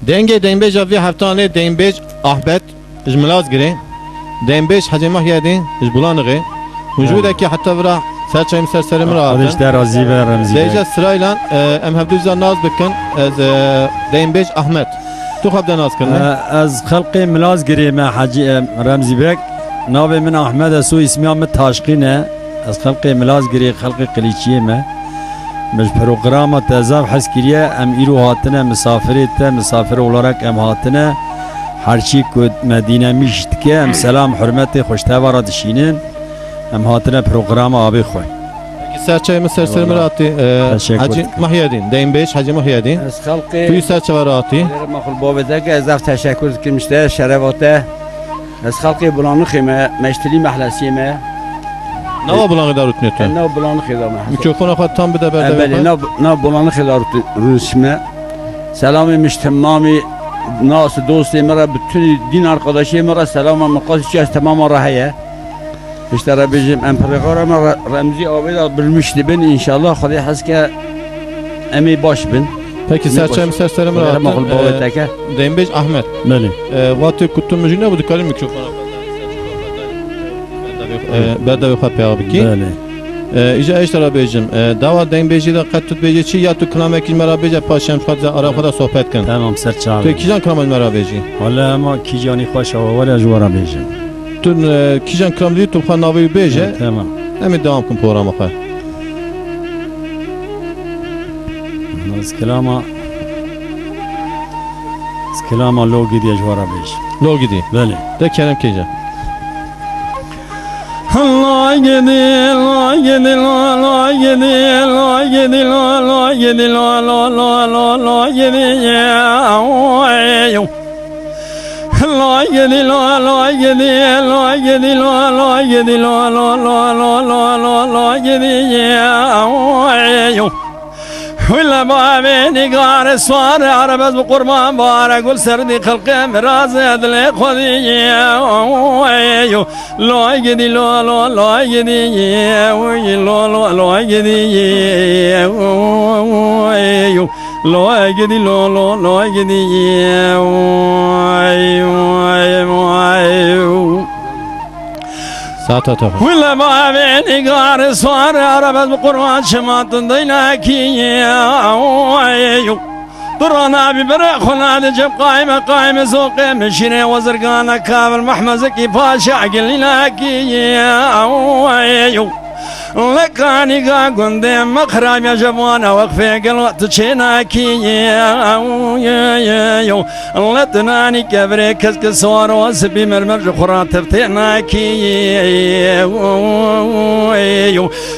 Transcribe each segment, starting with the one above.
Denge Denbej avi haftane Denbej Ahbet Jmilaz gire Denbej Hacı Mahyadin Jbulanıgı Mujudaki hatta vira serçayım serserim ra Kardeş de Razi ve Remzi Bey. Deja sırayla em hevdüzden naz bikin az Denbej Ahmet Tu habda naz kırne Az halkı milaz girime Hacı Remzi Bey. Navi min Ahmet Esu ismi Ahmet Taşkine. Az halkı milaz giri halkı kiliçiye me. Mec programa tezav haskiriye em iru hatine misafir olarak em hatine harçi kud Medine miştke em selam hürmeti hoştevara dişinin em hatine programa abi khoy. Serçayım serserim ra ati Hacı Mahyadin Denbej Hacı Mahyadin از خلق Tu serçe ra ati مخل بابده که از تشکر کردمشته شرواته از خلق بلانو خیمه مشتری محلسی ما Nava bulanı da rutnetu نه بلانو خیدامه Mikrofona kadar tam bir de اولی berde نه بلانو خیدار روسمه سلام مجتمعی ناس دوستی مرا bütün din arkadaşı مرا سلام مقاصد از تمام راهیه اشترى بيجم امبرغور رمزي آباد bilmişti ben inşallah خدای هست که امی باش بن Peki serçayım serserim ra مخل بابده که Denbej Ahmet Beli. Vatı kutum müjine bu dikkatim mikrofona Berde ve kapı abi ki Beli. İca eştara bejim dava Denbej'i de kat tut beji çi ya tu klamek ilmera beje paşam şkat arafada sohbet kan Tamam serçe Tu abi. kijan klamek ilmera beji Valla ama kijani hoş hava var ya juvara bejim. Tu kijan klam di tu khan navi beje Tamam. emi devam kun programa kha Skelama logi diye juvara bejim. Lo gidi Beli. de kerem keja Allah gidi, la gidi, la gidi, la gidi, la gidi, la gidi, ya oyo. La gidi, la gidi, la gidi, la gidi, la gidi, ya oyo. ولا بابي نقار الصار عربز بقربان بارا قول سردي خلقي مراز ادلي خذي لو يجدي لو يجدي لو يجدي لو يجدي لو يجدي Saat atafa ولا ما بيني قار صار عربت بقرآن شمات ضيناكي طرانا ببرق خلاد جب قايمة سوقي مشيني وزرقانا كامل محمزكي باشا قلناكي لكاني قندم مخرام يا جبوانا وقفي قلوت تشيناكي لتناني كبري كسك صور وسبي مرمر خرا تفتيناكي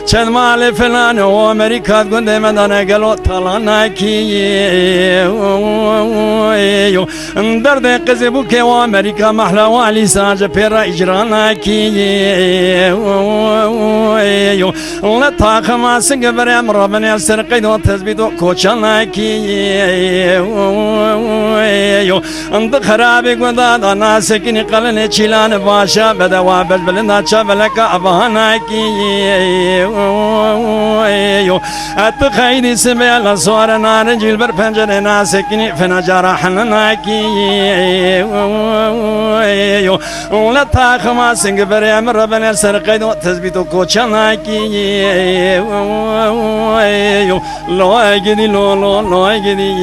شد مالي فلان وامريكا قندم دانا قلوت طلاناكي درد قزبوك وامريكا محلى والي ساجة بيرا اجراناكي لا تاخما سنقبر يا مرابن يا سرقيد وتثبيت كوشاناكي انت خرابي قداد انا سكني قلني تشيلان باشا بدوا بلبلنا شابلك ابهاناكي اتخيدي سمي الاسوار نار جيل برفنجر انا سكني فنا جراحناكي لا تاخما سنقبر يا مرابن يا سرقيد وتثبيت كوشاناكي لو يجدي لو يجدي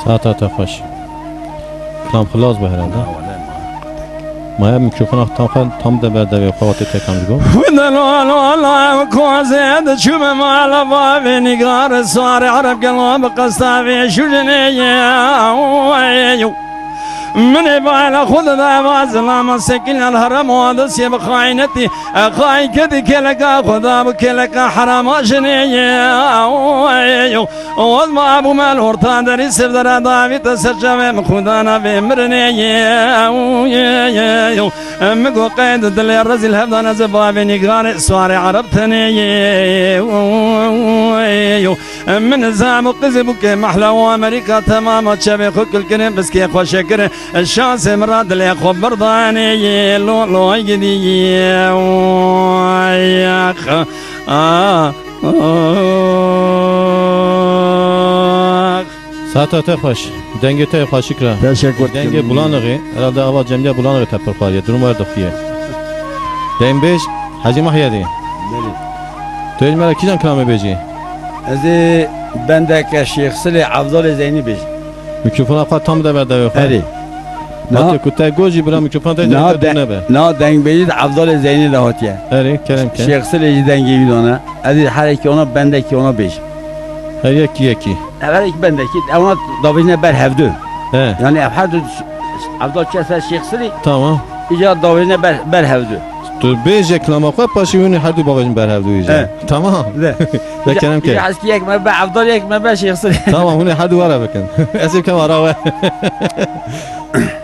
Saat atafa Tam خلاص به herhalde Maya mikrofona tam da berde ve kavati tekam go ولا لا لا كوزيد شو ما لا بابي نقار صار عرب قلب قصافي شو جنيه من بالا خذ ذا وازلام سكن الهرم وادس يا بخاينتي اخاي كذي كلك خذا بكلك حرام جنيه وما ابو مال ورطان دري سبدر دافي تسجم خدانا بمرني امكو قيد دل الرزل هبدان زباب نقار سوار عربتني من زام قزبك محلى وامريكا تمام تشبه كل كلام بس كي خوش شكر الشانس مراد لي خبر ضاني لو لو يجدي يا خ Saate hoş. Denge te hoş ikra. Teşekkür Denge bulanığı. Herhalde aval cemliye bulanığı tepir khariye. Durum var dokhiye. Dem 5 Hacı Mahyadi. Tu ecmara kijan kalame beji. از بندك الشيخ سلي أفضل زيني بيج Mikrofona qat tam da ver da. هري Hatta kuta goji bura mikrofon da ne be. نا دنگ بيجي أفضل زيني لهاتيا Eri kerem ke. الشيخ سلي دنگ يجي دونا هذه حركة ona بندك ona بيج Her yeki. أولك بندك ona دافينا بر هفدو He. يعني أفحد أفضل كسر الشيخ سلي Tamam. إجا دافينا بر هفدو Tu beje klama qat paşi uni her du babajın berhevdu iyice. Tamam. لا Ve kerem ke. حس كيك ما بر أفضل يك ما بر شيخ سلي Tamam uni hadi vara bakın. Esif kem ara ve.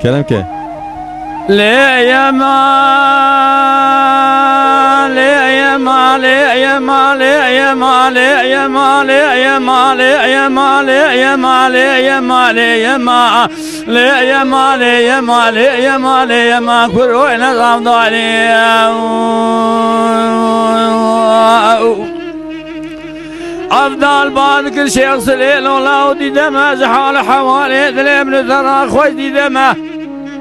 Kerem ke. لا يا ما لا يا ما لا يا ما لا يا ما لا يا ما لا يا ما لا يا ما لا يا ما لا يا ما لا يا ما لا يا ما لا يا ما لا يا ما لا يا ما كرونا صمداني أفضل بعد كل شيخ سليل ولا ودي دمه زحال حوالي ذلي من ثرى خوش دي دمه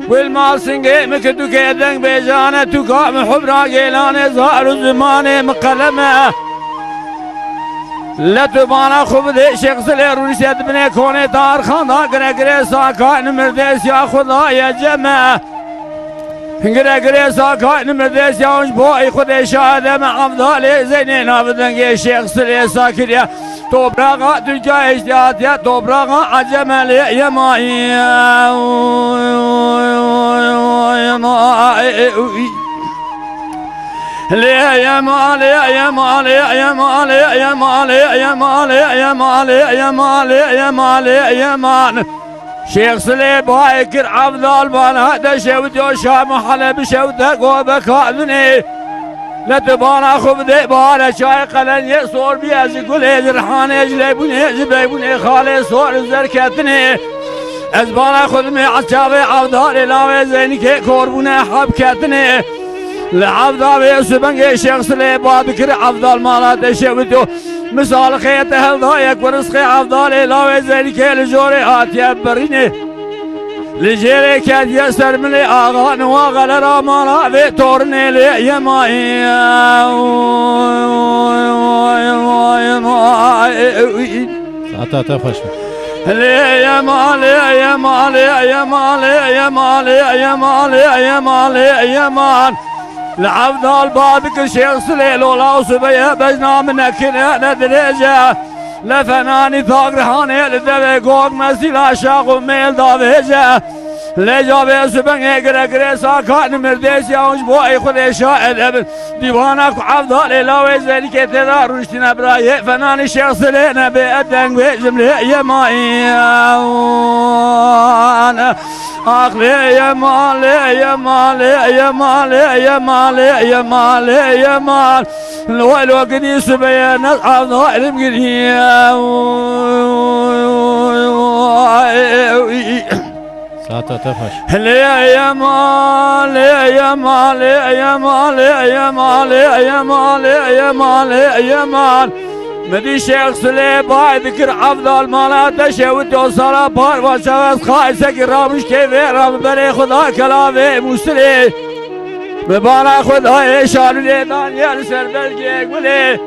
والمال سنجي مكدو كيدن بيجانه تقام حبرا جيلانه زهر الزمانه مقلمه لا تبانا خوب دي شخص لي روسيت بني كوني دار خاندا گره گره ساكا نمردس يا خدا يا جمع گره گره ساكا نمردس يا اونج بوي خدا شاهده مع افضل زيني نابدن شخص لي ساكريا toprağa Türkiye iştihat ya toprağa acemeli yemeği Le yemal yemal yemal yemal yemal yemal yemal yemal yemal Şeyh Süleyman Baykır Abdal bana da şevdi Şam Halep şevde gobe kadını لا تبانا خب دي بارا شاي قلن يصور بيازي قول رحاني اجلي بني جبي بني خالي صور زركتني ازبانا خدمي عشابي عبدالي لاوي زيني كي كوربوني حبكتني لعبدالي سبنجي شيخ سلي بابكر عبدال مالا تشوتو مثال خيط هل ضايق ورزقي عبدالي لاوي زيني كي لجوري آتي بريني لجيري كاد يسر ملي آغان واغل رامانا في تورني لي يمائي Saate hoş. لي يمال يمال يمال يمال يمال يمال يمال العبد البابك الشيخ سليل ولا صبيه بجنا منك انا درجه لفناني ثاق رحاني لدوي قوق مسيلا شاق وميل دافجه لجابي سبن اقرا قرا ساكان مرديس يا ونج بوي خلي شاهد ابن ديوانك عبدال لاوي زينك تدار رشتنا براي فناني شيخ سلينا بأدن وجمله يمائي انا اخلي يا مال يا مال يا مال يا مال يا مال يا مال الولو قدي سبيان عبدال مقدي Saate hoş. يا مال يا مال يا مال يا مال يا مال يا مال يا مال مدي شيخ سلي باي ذكر افضل مالات شوت وصلا بار وشاس خايسك رامش كيف رام بري خدا كلامي مسلي ببانا خدا شالو لي دانيال سر بلجي قولي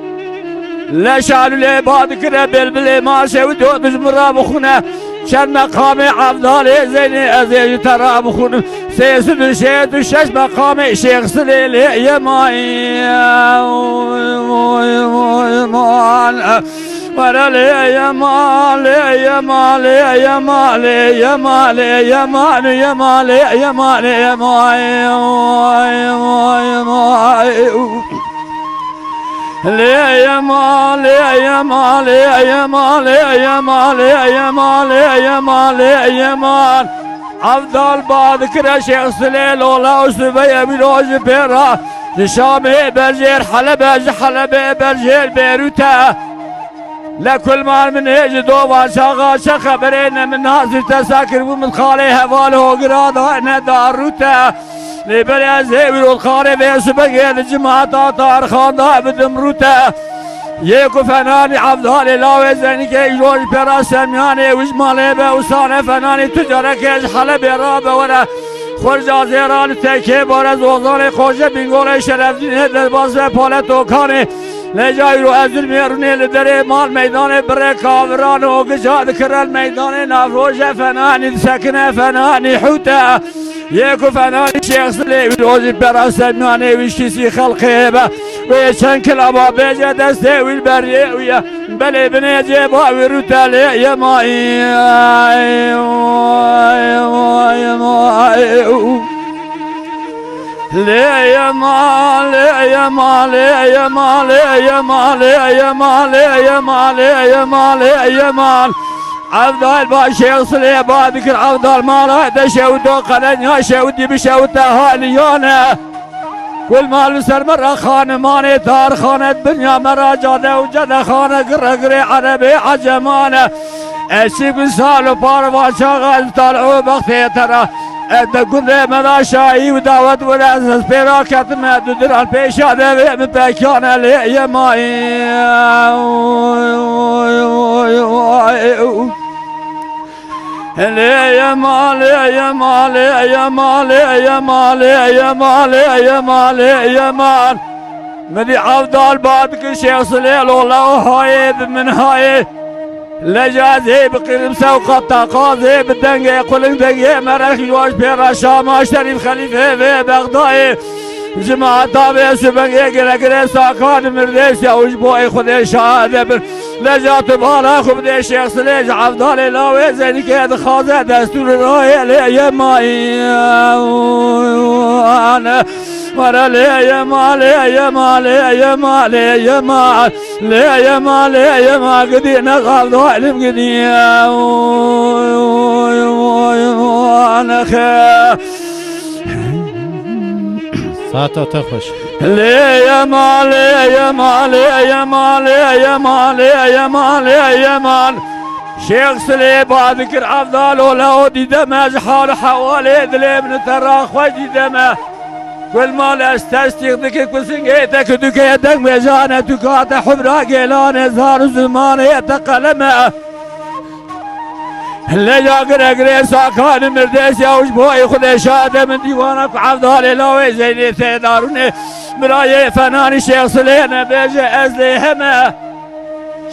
لا شالو لي بعد كده بلبلي ما شوت بزمرا بخونه شن مقام عبدال زيني أزيج ترى بخون سيسد الشيء الشش مقام شيخ سليل يمائي ورا لي يمال يمال يمال يمال يمال يمال يمال يمال لي يا مال يا مال يا مال يا مال يا مال يا مال يا مال أفضل بعد كرا شيخ سليل ولا وسبيا بلوج بيرا لشامي برجير حلب برجير بيروتا لكل ما من يجد وشاغا شخبرين من ناصر تساكر ومتخالي هواله وقراضه انا داروته لبريا زيور والخارب يسبق الجماعة طار خانده بدمروته يكو فناني عبدالي لاوي زيني كي جوج برا سمياني وجمالي بوساني فناني تجارة كيش حلبي رابة ورا خرجا زيران تيكي بارز وزاني خوشة بینگوله شرف دینه دلباز و پالتو کاني لجای رو ازل میرونی لدره مال میدان بره کاوران و گجاد کرل میدان نافروش فنانی سکنه فنانی حوته یکو فنانی شیخ سلی روزی برا سمنانی ویشتیسی خلقه با و چند کلابا بیجه دسته ویل بریه ویا بلی بنی جیبا ویرو تلی یمایی يا مال يا مال يا مال يا مال يا مال يا مال يا مال يا مال عبد الباشا صلي بعدك عبد المال هذا شود قلن يا شودي بشود هاليانا كل مال سر مرة خان ماني تار خانة الدنيا مرة جادة وجدة خانة قرقري عربي عجمانة الشيب سالو باروا شغال طالعوا بختي ترى كل ما شاي ودعوت ولا اساس براكت ما تدر البيش هذا من بكان لي يا ماي يا مال يا مال يا مال يا مال يا مال يا مال يا مال مدي عبد البادك شيخ صليل والله هاي من هاي لجازي بقرب سوق قاضي بالدنقة يقول دنقة مرخ يواش بيرا شام شريف خليفة في بغداد جماعة طابع سبنقة قلقري ساكان مرديس يا وجبوي خذي شهادة لجات بارا خبدي شيخ سليج عبدالي لاوي زيني كيد خاضع دستور راي لي يا ماي انا ورا لي يا مال يا مال يا مال يا مال لي يا مال يا مال قدينا غالضو علم قدينا انا خير ساعته تخش لي يا مال يا مال يا مال يا مال يا مال يا مال شيخ سلي بذكر عبدال ولا ودي دمج حال حوالي دلي من تراخ وجي دمه كل ما لاستشتيق ذكي كسنجيتك دكي يدك مجانا دكات حبرا قيلان زار زمان يتقلمه اللي جاقر اقري ساكان مرديس يا وجبوي خذ شهاده من ديوانك عبدالي لاوي زيني ثيداروني مرايي فناني شيخ سلينا بيجي ازلي همه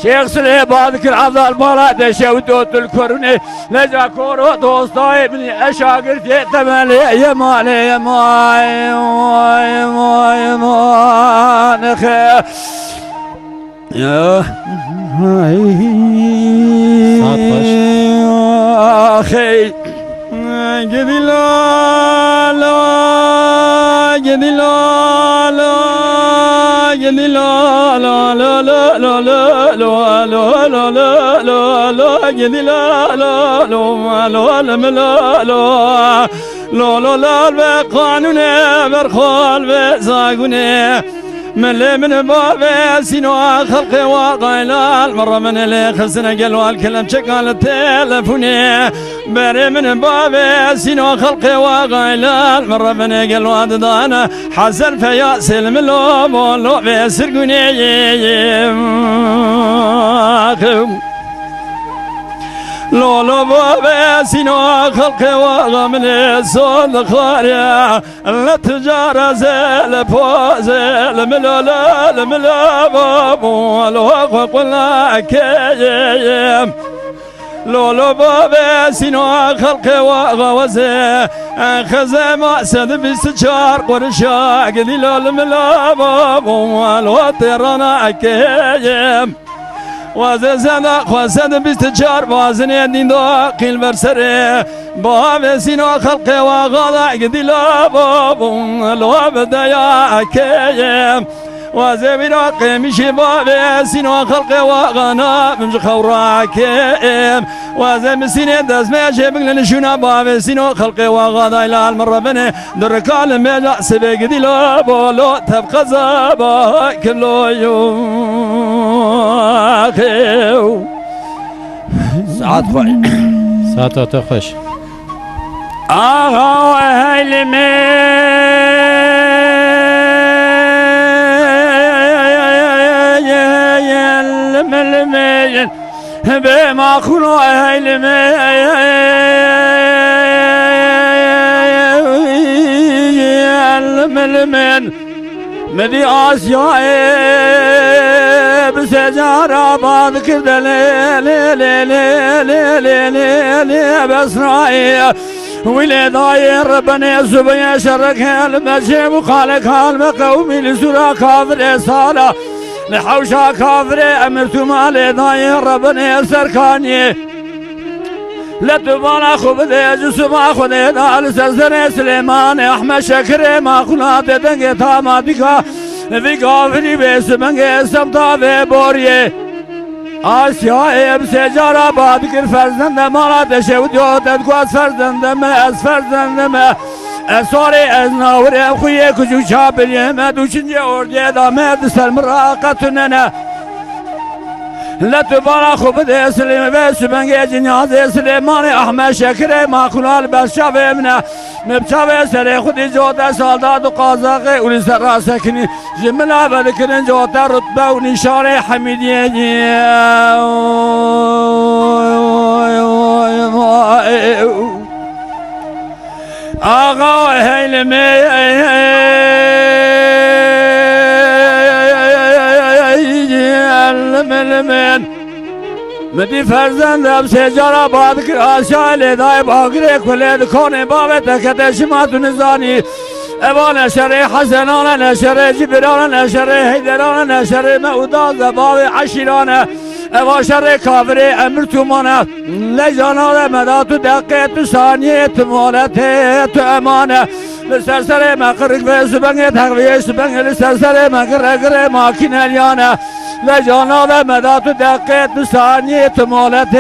شيخ سلي بذكر عبدال بالا دشا ودوت الكورني لجا كورو دوستاي بني اشاقر تمالي يا مالي يا ماي يا ماي يا ماي نخي يا اخي قدي لا لا قدي لا لا قدي لا لا لا لا لا لا لا لا لا لا لا لا قدي لا لا لا لا لا لا لا لا لا بقانونه برخال بزاقونه من بابي سينو خلقي وقايلال مرة من اللي خسنا قالوا الكلام شكال التلفوني بري من بابي سينو خلقي وقايلال مرة من قالوا دانا حسن فيا سلم اللوم واللو بيسرقوني لولو بابي سينو خلقي وغمن الصول خاريا لا تجارة زل فوزل ملولا الملا بابو الوقف قلنا كيم لولو بابي سينو خلقي وغوزي خزي مأسد بستشار قرشا قدي الملا بابو الوطيرنا كيم وزنا خزد بستجار وازن يدين داخل برسره باب سينو خلقي وغاضع قدي لا باب لو بدايا كيم وزمير قيم شباب سنو خلق وغنا من خوراكم وزم سنين دز ما شبك لنشونا باب سنو خلق وغنا إلى المرة بني دركال مجا سبق دلو بولو تبقى زبا كلو يوم ساعات خوي ساعات خوش آغا وهيلمي الملمين بما خلو هيلمي الملمين مدي آسيا بسجارة بعض كده لي بسرائي ويلي داير ربنا يسوع يشرك المجيب وخالق هالمقومي لسورة كافر صالة لحوشا كافر أمرتو مالي داير ربنا يسركاني لا تبالا خوب دي جسو ما خودي دال سرزر سليمان احمد شكري ما خنا بدنگ تاما بيكا في كافري بس منگ سمتا في بوريه آسیا اب سجارا باد کر فرزند مالا تشود یاد ادگوز فرزند ما از فرزند ما اساری از نور خویه کجو چابلیه ما دوشنجی اردی دامد سلم راقتننا لا تبارا خوب ده سلیم و سبنگ جناز سلیمان احمد شکر ماخلال بشاف امنا مبچاو سر خودی جوتا سالداد و قازاقه اولی سر راسکنی جملا بلکن جوتا رتبه و نشان حمیدیه آقا هیلمی الملمن مدي فرزند اب سجارا باد کر آشال دای باگره کلید کون باب تکت شمات نزانی اوان شر حسنان نشر جبران نشر حیدران نشر موداد باب عشیران اوا شر کافر امر تومانه لجانا مدات دقیت ثانیت مالت تو امانه لسرسر مقرق و سبنگ تقویه سبنگ لسرسر مقرق ماکین الیانه لجانا مدات دقیت ثانیت مالت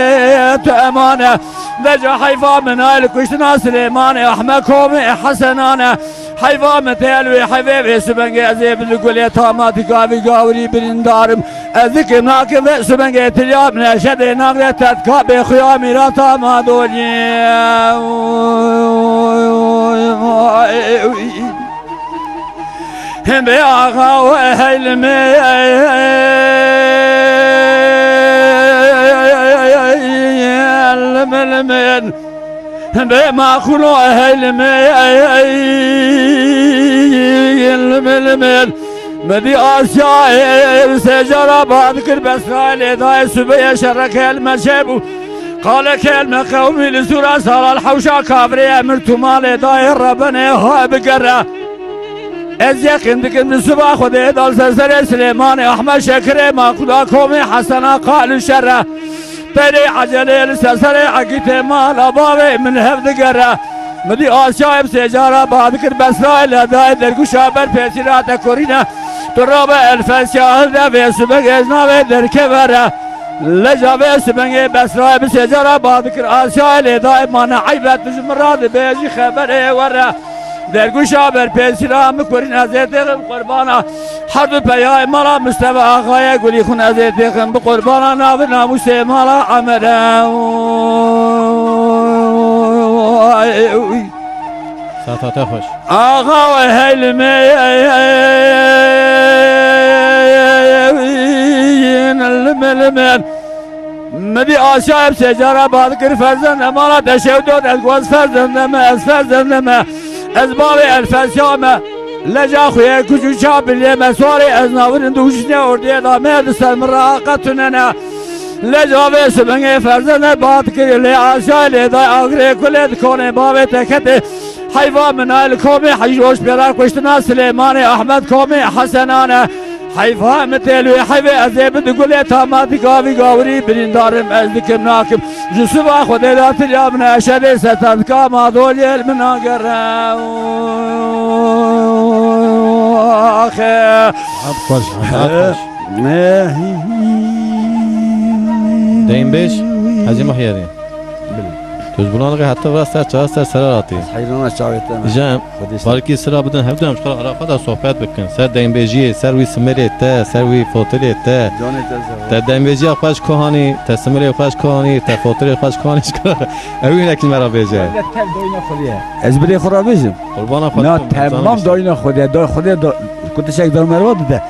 تو امانه لجا حیفا من آل کشتنا سلیمان احمد کوم حسنانه حیفا متلوی حیفه سبنگ ازیب لگولی تاماتی گاوی گاوری برندارم ذکر ناکم و سبنگ تلیاب نشد ناغر تدکاب خیامی را تامادولی هم به آقا و حلمی الملمن به ماخلو حلمی الملمن مدي آسيا سجارة بعد كل بسرائيل داي سبيا شرك المشيب قال كلمة قومي لسورة صار الحوشة كافري أمرتو مالي داي ربنا هاي بقرة از یقین دکن صبح خود دال سر سلیمان احمد شکر ما خدا کومی حسنا قال شره تری عجله سر عقیت مال بابه من هفت گره مدی آسیاب سجارا بعد کر بسرائیل دای درگو شابر پیسیرات کورینه تراب الفس شاهد و سبگ ازناوه درکه وره لجاوه سبنگ بسرائیل سجارا بعد کر آسیاب دای مانا عیبت جمراد بیجی خبره وره درگو شابر پیسیرام کورین ازیتیم قربانا هر دو پیای مالا مستوى آقای گلی خون ازیتیم بقربانا ناو ناموس مالا عمره ساعات خوش آقا و حلمی الملمن مدی آشایب سجارا باد کر فرزند مالا تشودود از گواز فرزندم از فرزندم از باب الفسیام لجا خوی کجو چابلی مسواری از ناورن دوشنی اردی دامه سلم راقتننا لجا به سبنگ فرزند باد کر لی آشای دای آگره کلید کونه باب تکت حیوان منال کومی حیوش بیرار کشتنا سلیمان احمد کومی حسنانه حیوان متلوی حیوه ازیب دگولی تاماتی گاوی گاوری برندارم از دکم ناکم جسوبا خود دات الیام نشده ستاد کاما دولی المناگر آخه خوش دین بیش حاجی محیدین توز بلانقی حتی ورا سر چهار سر سراراتی حیران شاویتم جام بالکی سرا بدن هفته هم شکل عراقا دا صحبت بکن سر دین بیجی سر وی سمری تا سر وی فوتری تا تا دین بیجی خوش کهانی تا سمری خوش کهانی تا فوتری خوش کهانی شکل اوی نکی مرا بیجه از بری خرابیزم قربان خود نه تمام داینا خودی دای خودی کت شک در مروا بده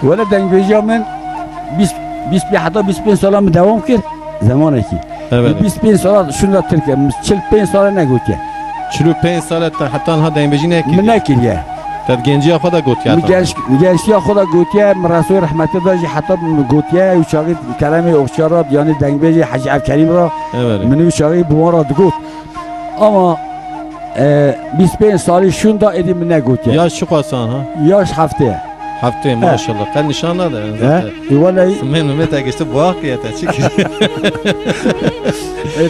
ولی دنگ بیجا من 20 حتی 25 سال دوام کرد زمانی که evet 25 سال şunu Türkiye 45 سال نگوتیه 45 سال تا حتی آنها دین بیجی نکی من نکریه تا گنجی خدا گوتیه میگنشیا خدا گوتیه رسول رحمت داشت حتی گوتیه و شاگرد کلمه اوشارات یعنی دنگ بیجی حاج عبدالکریم را evet منو شاگرد بوارا دگوت اما 25 سالی شون دا ادیم نگوتیه yaş şu kasan ha یاش هفته haftaya maşallah kan nişan da ولی Sımmen Mehmet Agişte bu hak ya çık.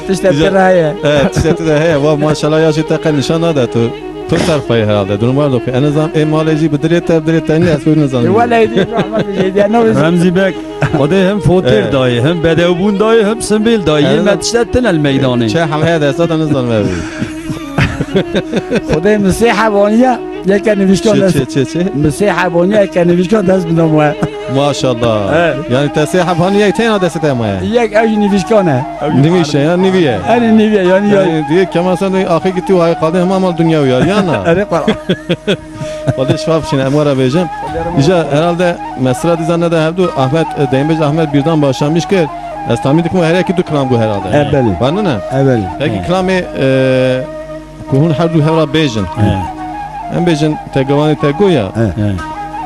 تشتغل راه Evet işte de he va maşallah yaşı ta kan nişan da tu tarafı herhalde durum var da en azından maleci bidret ne asıl nizam. ولی دی رحمت جدی نو رمزی بک خدا هم فوتر دایی هم بدوبون دایی هم سنبیل دایی Evet. ما تشتتن الميداني Çe ham he de zaten nizam var. خدای مسیح حوانیه یک نوشتن دست مسیح حوانیه یک نوشتن دست بدم Maşallah. Yani tesih hani ya tane adresi tamaya. یک اوج نوشتنه Nimişe ya niviye. این نیویه یعنی Yani diye kemal sen de ahı gitti o ay kaldı hem amal dünya uyar yana. اره قرآن Vallahi şfaf şimdi emara vereceğim. İşte herhalde mesela dizende de hep Ahmet Deynbej Ahmet birden başlamış ki Estamidik mi her iki dükkan bu herhalde. Ebeli. Var mı ne? اول Peki klamı kuhun her du hevra bejin. Hem bejin tegavani tegoya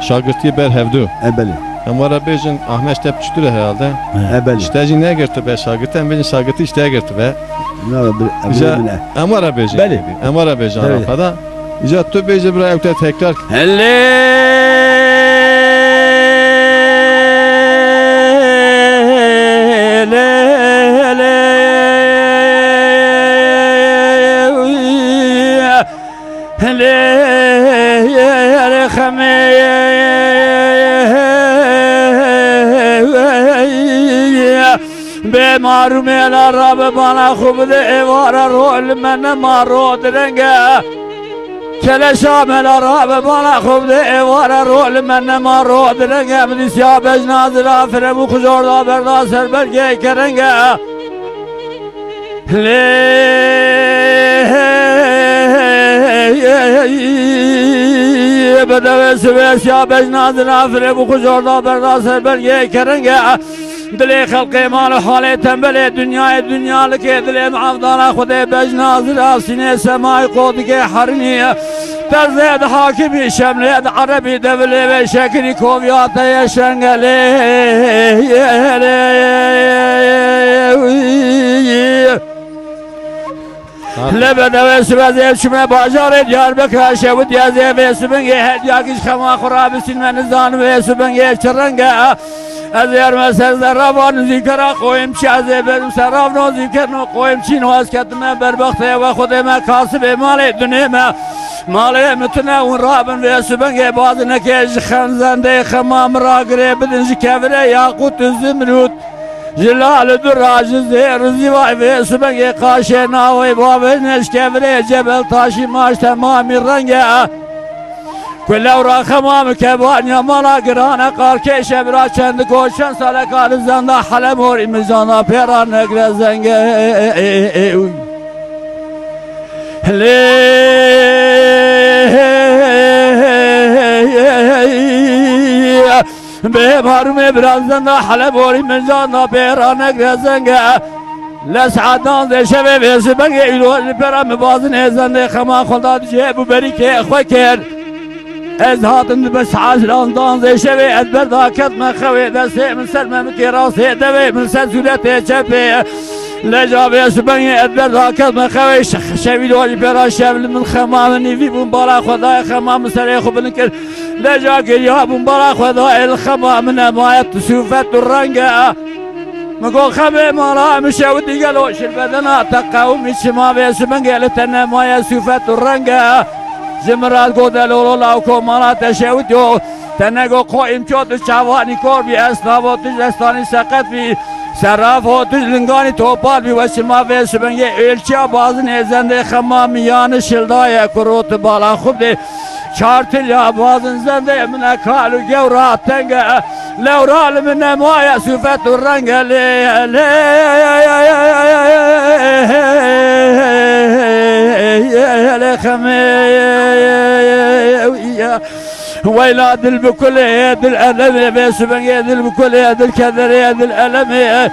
şagirtiye ber hevdu. اول Emara bejin Ahmet step çıtır herhalde. اول İşteci ne girti be şagirti hem bejin şagirti işteye girti be. لا İşte اول emara bejin. Beli. Emara bejin Beli. Arapa'da. İşte tü bejin buraya öte tekrar بیمارو میلا رب بنا خوب ده ایوارا رول من مارو درنگه کلشا میلا رب بنا خوب ده ایوارا رول من مارو درنگه بدی سیاه بجناز را فرمو خجور دا بردا سر برگه کرنگه بدوی سوی سیاه بجناز را فرمو خجور دا بردا سر برگه کرنگه دلی خلقی مال حالی تنبلی دنیا لکی دلی معفدانا خودی بجناز را سینه سمای قود که حرنی ترزید حاکمی شملید عربی دولی و شکری کوبیات یشنگلی لبدوی سوزی شما باجار دیار بکر شود یازی و سبنگی هدیاکیش خما خرابسین و نزان و سبنگی چرنگه از یارم سر زرابان ذکر قویم چی از برم سراب نو ذکر نو قویم چی نو از کتم بربخته و خودم کاسب مال دنیا مال متنه اون رابن و سبنگ باز نکش خنزنده خمام را گره بدنج کبره یاقوت زمرود جلال دراج زیر زیوای و سبنگ قاشه ناوی بابنش کبره جبل تاشی ماش تمامی رنگه کل اورا خمام کبانیا مالا گرانه قار کش برا چند کوشن سال کار زنده حلم اور میزانا پیرا نگر زنگه به مارم برا زنده حلم اور میزانا پیرا نگر زنگه لسعدان ده شبه بیسه بگه ایلو پیرا مبازن زنده خما خدا جیبو بری که خواه کرد از هاتن بس عشران دان زي شوي ادبر ذاكت ما خوي دسي من سلمة مكي راسي دوي من سلسلتي شبي لجابي سبني ادبر ذاكت ما خوي شوي لولي برا شبل من خمامني في بمبارا خداي خمام سريخ بنكر لجاكي يا بمبارا خداي الخمام ما يتسوفت الرنقة مقول خبي مالا مشاودي قالوا شربدنا تقاومي شما بيسبن قالت انا ما يسوفت الرنقة زمرات قدل ولاوكو مرات شوتو تنگو قائم چوت چوانی کور بی اسناب و تجلستانی سقط بی سراف و تجلنگانی توپال بی وسیما و سبنگه ایلچیا بازن ازنده خمامیان شلدای کروت بالا خوب دی چارتل یا بازن زنده من کالو گورات تنگه لورال من نمایا صفت و رنگ ويلا دل بكل يد الألم بس بن يد بكل يد الكذر يد الألم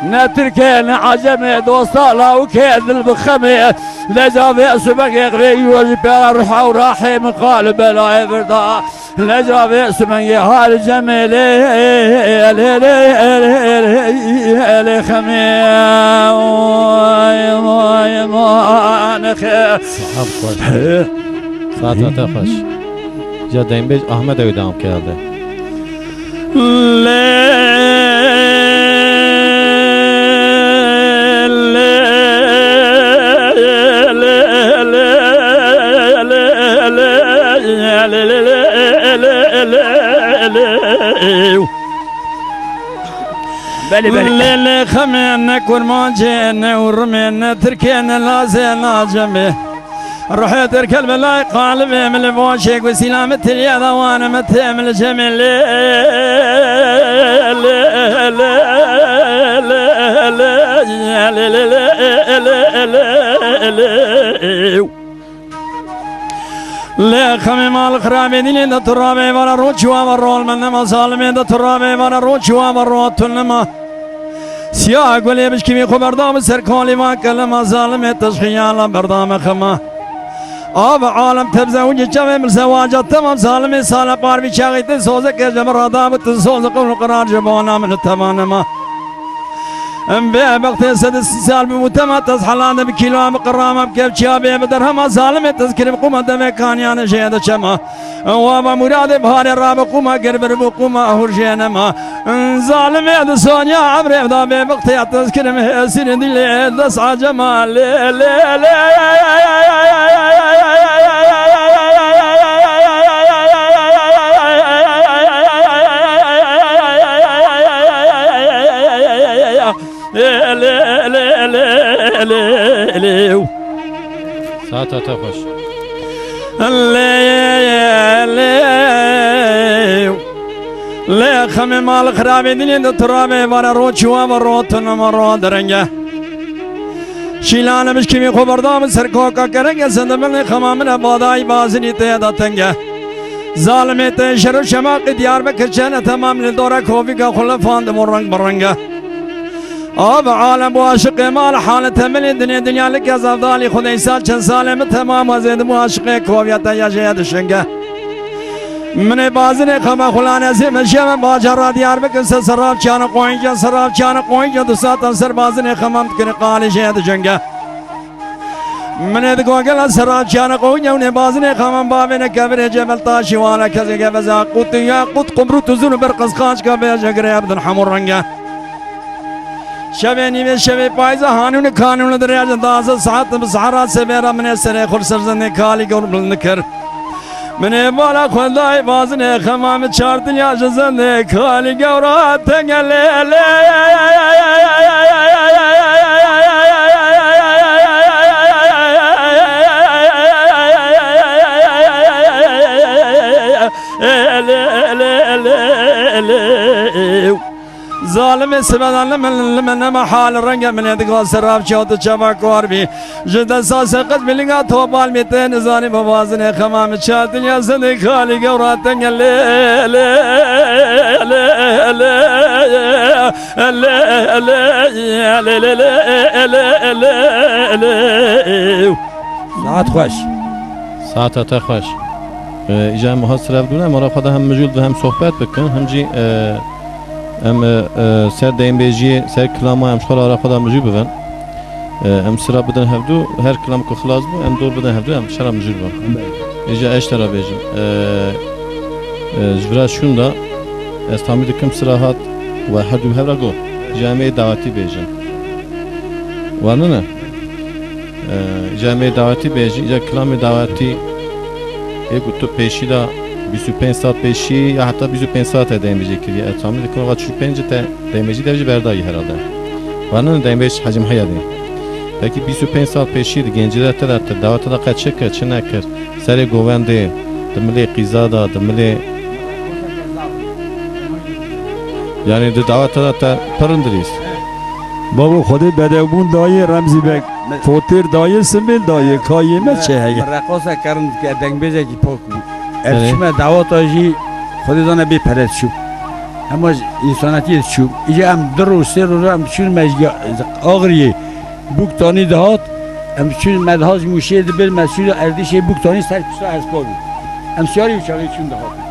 نتركين عجمي دوصالا وكيد البخمي لجا بيس بن يغري وجبال روح وراحي من قالب لا يبردا لجا بيس بن يهال جميل لي خمي ما نخي ساعت خوش جا دنبیج احمد اویدام کرده بلي الليل خمينا كرمانجينا ورمينا تركينا لازينا جمي رحت الكلب لا قالبي من البوشيك وسلامة اليد وانا متهم الجميل لا خمي مال خرابي دي ده ترابي ورا روچوا ورول من ما ظالمي ده ترابي ورا روچوا ورول تنما سياق ولي بش كيمي خبردام سركالي ما كلمه ظالمي تشخيالا بردام خما آب عالم تبزه ونجي جمع من زواجات تمام ظالمي سالة باربي شاقيت سوزك جمع رادامت سوزك ونقرار جبانا من التمانما بوقت سد سال بمتما تزحلان بكيلو بقرامه بكيف شابي بدرهم ظالم تذكر بقوم دم كانيان شهد شما وما مراد بهار الراب قوم قرب بقوم هرجنا ما ظالم يد سونيا عمري دا بوقت تذكر سر دل دس جمال ساعت خوش لا خمي مال خرابي دنيا ترابي ورا روچوا وروتن مرو درنگه شیلانه مش kimi خبردام سرکوکا کرنگه سندمن خمامن بادای بازنی تیدا تنگه ظالمت شر شماق دیاربکر چنه تمام لدورا کوفیگا خلفان دمرنگ برنگه آب عالم bu aşık mal halete meli dünya lik yazavdali Xudaysal çen salemi tamam azed bu aşık koviyata yaşaya düşünge mene bazine kama khulane se meşem bacara Diyarbakır sarap çanı koyunca dusatan ser bazine kamam kene qali şeye düşünge mene de gogela sarap çanı koyunca ne bazine kamam babene kabire cebel taşı wala kaze gevza qut ya qut qumru tuzun bir qızqanç kabeja grabdan hamuranga شبه نیمه شبه پایزه هانون کانون دریاج دازه ساعت بسحرات سبیرا من سر خرسر زنده کالی گور بلند کر من بالا خدای بازن خمام چار دنیا زنده کالی گورات تنگل ظالم سبحان من محال رنگ من ادغال سراب چوت چمک اور بھی جد ساس قد ملگا توبال میتن زانی بوازن خمام چات دنیا زندے خالی گوراتن ساعت خوش ساعت خوش اجا محاصره بدون مرا خدا هم مجول و هم صحبت بکن هم جی ام سر دنبیجی سر کلام هم شخال آرا خدا مجول بون ام سرا بدن هفدو هر کلام که خلاص بو ام دور بدن هفدو ام شرا مجول بون اجا اشترا بیجیم جبرا شوندا استامی دکم سرا هات و هردو هفرا گو جامعه دعوتی بیجیم وانه نه جامعه دعوتی بیجی اجا کلام دعوتی گوتو پیشی دا 25 ساعت پیشی یا حتی 25 ساعت دایمبیجی کردی اتامی دکن وقت 45 تا دایمبیجی دوجی بردایی herhalde و نه دایمبیج حجم حیادی peki 25 saat peşiydi genciler tarafta davata da kaç çeker çı nekir seri govendi demeli qizada demeli yani de davata da pırındırız بابا خودی بدبون دایی رمزی بک فوتر دایی سمیل دایی کایمه چه هی رقاصه کردن که دنگبیجه کی پاک بود بله. ارشمه دعوت آجی خودی دانه بی پرد شو اما انسانیت شو اینجا هم در و سه رو هم چون مجگه آغریه بوکتانی دهات هم چون مدهاز موشه دبیر مسئول اردیشه بوکتانی سر کسا از پا بود هم سیاری uçağı چون دهات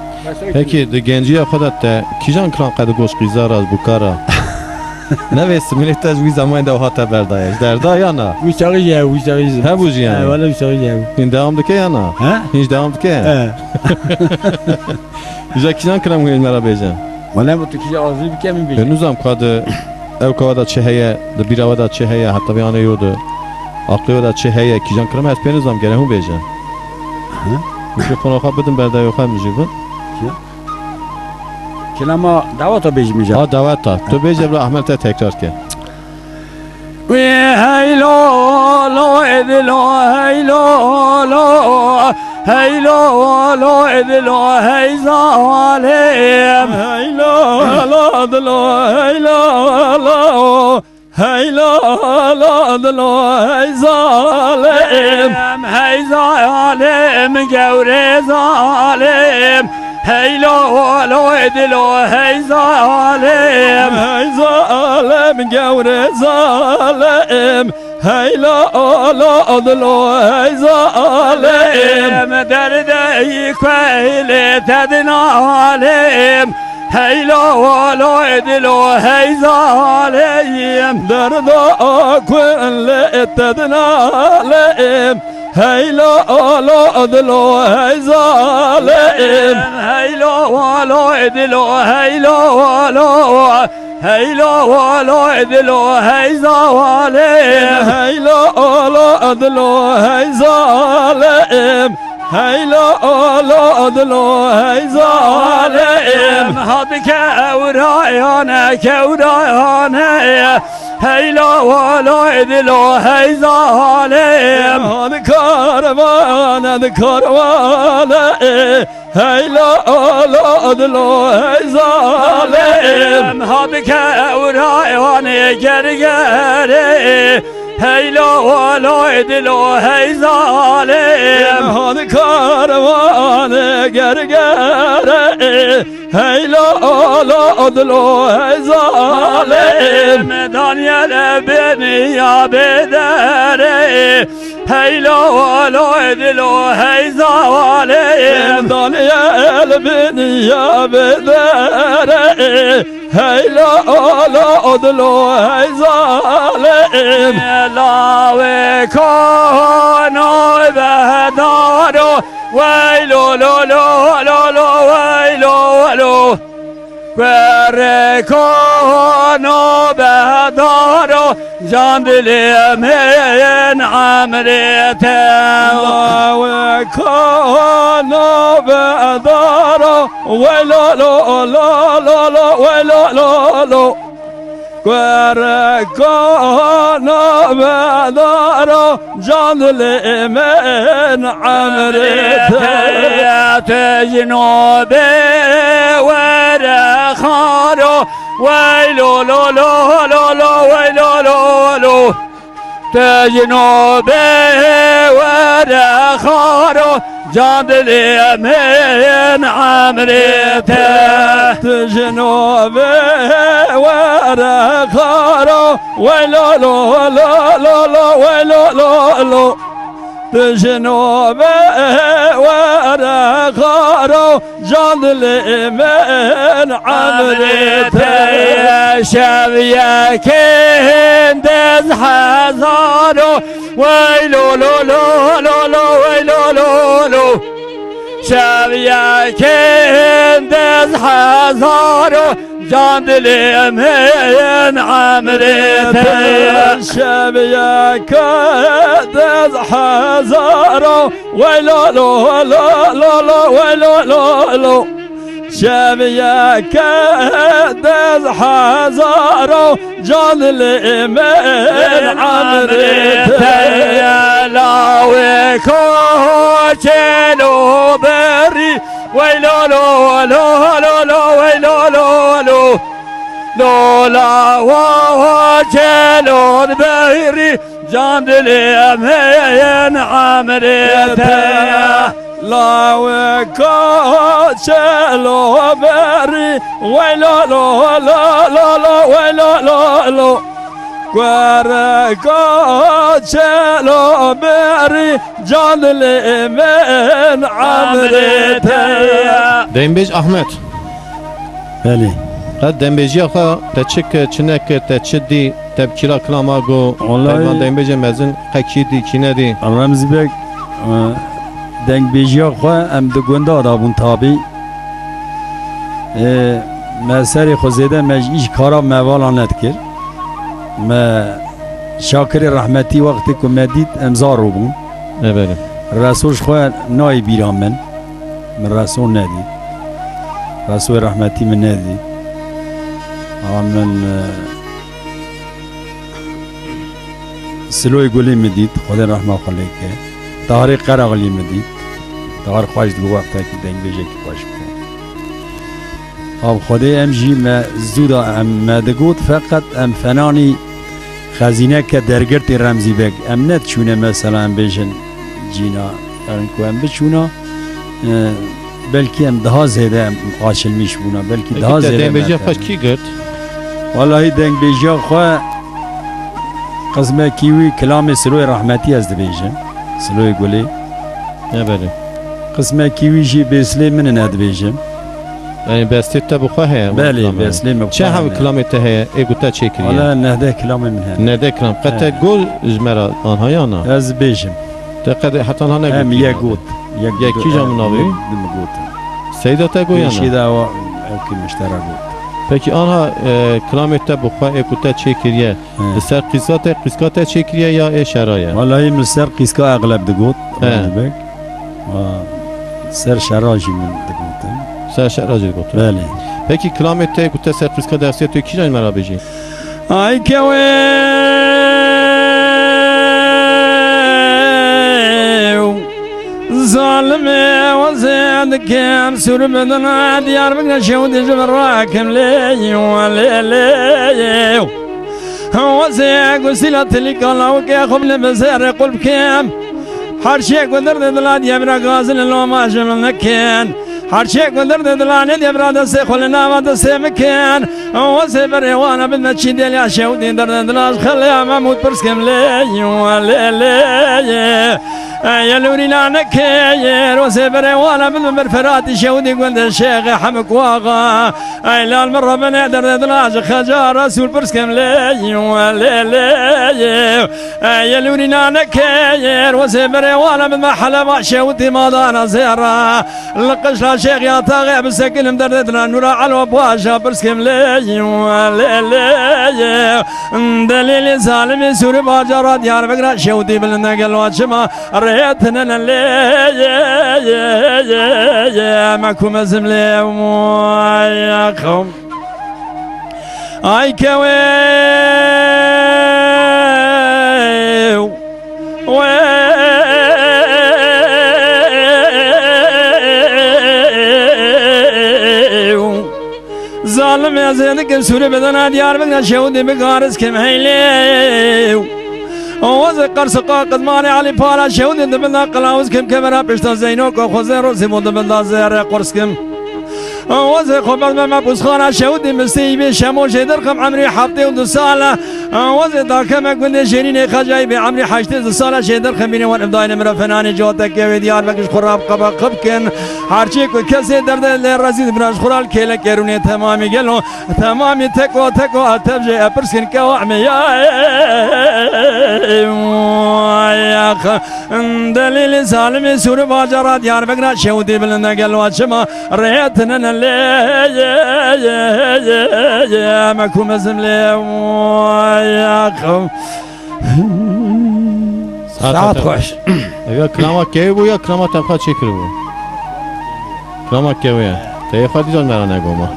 peki de genciye خودت da kijan kran qadı goş qizara az bu kara ne vesim millet bu zaman da hata berdayız derda yana uçağı ya uçağı ha bu yani valla uçağı ya hin devamdaki yana ha hiç devamdaki he Güzel kijan kran mı elmara bejan valla bu tüküce ağzı bir kemin bir Nuzam kadı ev kavada çeheye de bir avada çeheye hatta bir ana yodu aklı da çeheye kijan kran es penuzam gene hu bejan mikrofon oxa bedin berda yoxa müjibin kelama davata bejmeyeceğim ha davet ta to beje bra Ahmet te tekrar ke Ve hey lo lo edilo hey lo lo hey lo lo edilo hey zalim Hey la la da la hey la la hey la la da la hey zalim hey zalim gevre zalim hey lo lo edilo hey zalim Hey zalim gavre zalim Hey la la da la hey zalim derde kveyle tedin alim hey lo lo edilo hey zalim Derda kulle ettedin alim Hey la la da la hey zalim hey lo lo edilo hey lo lo hey lo lo edilo hey zalim Hey la la da la hey zalim Hey la la da la hey zalim hadi kevrayane hey lo lo edilo hey zalim Hadi karvane Hey la la da la hey zalim hadi kevrayane geri hey lo lo edilo hey zalim Hadi karvane Hey la la da la hey zalim Daniel beni ya bedere hey lo lo edilo hey zalim Daniel beni ya bedere Hey la la da la hey zalim la ve kono bedaro vay lo lo lo lo lo vay lo lo Vere kono bedaro can dilimin amritem Ve kana bedaro Ve la la la la la Ve la la la Vere kana bedaro can dilimin amritem تجنوبي ورخارو ويلو لو لو لو لو ويلو لو لو تجنوبي ورخارو جادلي من عمرته تجنوبي ورخارو ويلو لو لو لو لو ويلو لو لو تجنوبي ورخارو جادلي من عمرته شبيه كندز حزارو ويلو لو لو لو لو ويلو لو لو شبيه كندز حزارو can dilimin amrete شبيا كدز حزارو ويلو لو لو لو لو ويلو لو لو شبيا كدز حزارو جان الإيمان عمرته لاوي كوشلو بري ويلو لو لو لو لو ويلو لو لو لولا وجلو بري جان اليمين عمرته لا وكاشلو بري ويلو لو لو لو لو ويلو لو لو كاشلو بري جان الإيمان عمرته Deynbej Ahmet. بله قد دنبیجی آخه تچک چنک تچدی تبکیرا کلاماگو والله- پیمان دنبیج مزن قکیدی کینه دی رمزی بک دنگ بیجی خواه ام دو گنده آدابون تابی ما سری خوزیده مج ایش کارا موالا ند کر ما شاکر رحمتی وقتی که مدید امزار رو بون Evet. رسولش خواه نای بیرام من رسول ندید رسول رحمتی من ندید من سلوی گلی مدید خدا رحمه خاله که تاریخ قرقلی مدید تاریخ خواهش دو وقتا که دنگ بیجه که خواهش کن خدا ام جی ما زودا ام مدگود فقط ام فنانی خزینه که درگرت رمزی بگ ام ند چونه مثلا ام بیجن جینا که ام بچونا بلکه ام daha زیاده ام قاشل میش بونا بلکه daha Peki زیاده دنبیجی مثلا. خوش کی گرد؟ والله دنگ بیجا خواه قسمه کیوی کلام سلوی رحمتی از دبیجم سلوی گلی Evet. قسمه کیوی جی بیسلی من ند بیجم Yani beste tabu خواه بله بیسلی مکوه چه هم کلامت هه ایگوتا چه کریه؟ والا نهده کلام من هن نده کلام قطع گل جمرا آنها یا نه؟ از بیجم دقیقه حتی آنها نگوتی هم یک گوت یکی جا مناوی؟ دم گوت سیداتا گو یا بیشی نه؟ دا اوکی مشترک گوت Peki آنها کلامت تبو خواه ایگوتا چه کریه؟ سر قیسکات چه کریه یا ای شرایه؟ والله مستر قیسکا اغلب دگوت اه. بک سر شراجی من دگوتم سر شراجه گوتو بله Peki klamette ایگوتا سر قیسکات درسیه توی کی جای مرا بجی؟ Ay kevev Zalime ve zedken sürmeden diyar bine şevdi cibrakim leyu leleyu وزيك وسيلة لك الله وكيخم لمسير قلب كيم حرشيك ودرد دلان يبرا غازل لو ما شملنا كين حرشيك ودرد دلان يبرا دسي خلنا ما دسي مكين وزي بري وانا بالمتشي ديال يا شودي درد دلاش خلي يا محمود برسكم لي يا لوري لانا كير وزي بري وانا بالمرفرات شودي قلت الشيخ حمك واغا اي لا المرة من درد دلاش خجا رسول برسكم لي يا لوري لانا كير وزي بري وانا بالمحلة ما شودي ما دانا زيرا لقش لا شيخ يا طاغي بسكن مدردنا نورا على وبواشا برسكم لي دليل ظالم سوري باجرات يا بقرا شودي بالنقل واشما ريتنا لي معكم زملي يا قوم اي كويو ظالم يا زينك سوري بدنا ديار بقنا شودي بقارس كم هيليو وزي قرص قاقد ماني علي بارا شودي دبنا قلاوز كم كاميرا بيشتا زينوك وخوزي روسي مود بنا زيار قرص كم وزي خبر ما بوسخانا شودي مستيبي شمو شيدركم عمري حبتي ودسالة وزي داكما قلنا شيريني خجاي بعمري حاجتي دسالة شيدركم بيني وانا بداين مرفناني جوتك يا ديار بكش خراب قبا قبكن هرچی کو کسی درد لرزید براش خورال کله کرونی تمامی گلو تمامی تکو تبجه پرسکن که وعمی یا يا دليل سالم سور باجرات يار بقرا شودي بلنا قالوا شما ريتنا اللي ماكو زملي يا خو ساعات خوش یا کلامه کی بود یا کلامه تبخات چی کرد بود کلامه کی بود تا خودی جان مرا نگو ما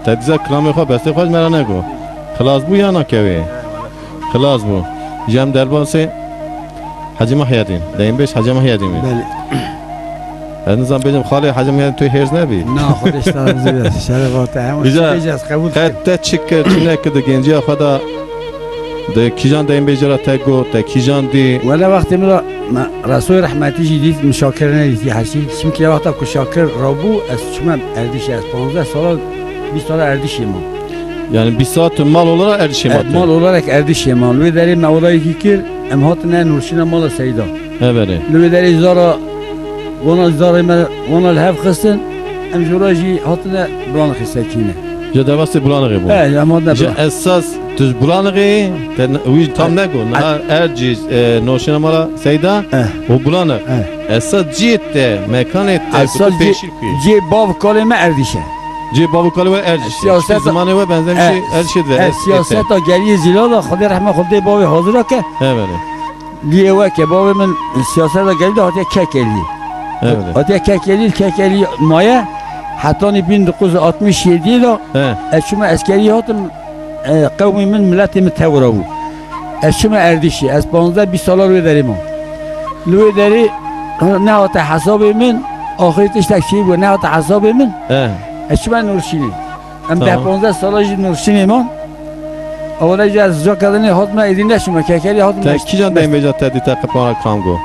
تا دیزا کلامه خود بسته خود مرا نگو خلاص بود یا نه کی بود خلاص بود جام درباسه حاجی محیدین دیم بیش حاجی محیدین بله از نظام بگم خاله حاجی محیدین توی هرز نبی نه خودش طرف زیاد شرفات همون بیجا چیزی از قبول خط چیکر چنه که دگنجی خدا ده کیجان دیم بیجرا تگو ده کیجان دی ولا وقت مرا رسول رحمتی جدید مشاکر ندیدی هرچی چیم که وقتا که شاکر رابو از شما اردیش از 15 سال 20 سال اردیش ما yani bir saat mal olarak erişim mal olarak erdiş yeman ve deri mevlayı kikir emhatına nurşina mala seyda evet ve deri zara ona lev kısın emjuraji hatına bulanı hissekine ya da vası bulanığı bu ama da ya esas düz bulanığı uy tam ne go na erciz noşina mala seyda o bulanığı esas cidde mekan ette esas cidde bav kaleme erdişe Cib babukalı ve erciş. Siyaset zamanı ve benzer bir şey erşid ve siyaset o geliyor zilala Xudi rahme Xudi bavi hazır ke evet liye ve ke bavi min siyaset o geldi hatiye kek eli evet hatiye kek eli maya hatta 1967 da eşime askeri hatım kavmi min milleti mi tevravu eşime erdişi es 15 salar ve derim lüve deri ne hata hesabı min ahiret işte şey bu ne hata hesabı min eşime nurşini em de 15 salar nurşini man اولا جا از جا کردن حتما ایدین نشیم که کلی حتما تا کی جان دیم بجا تدی تا قپانا کامگو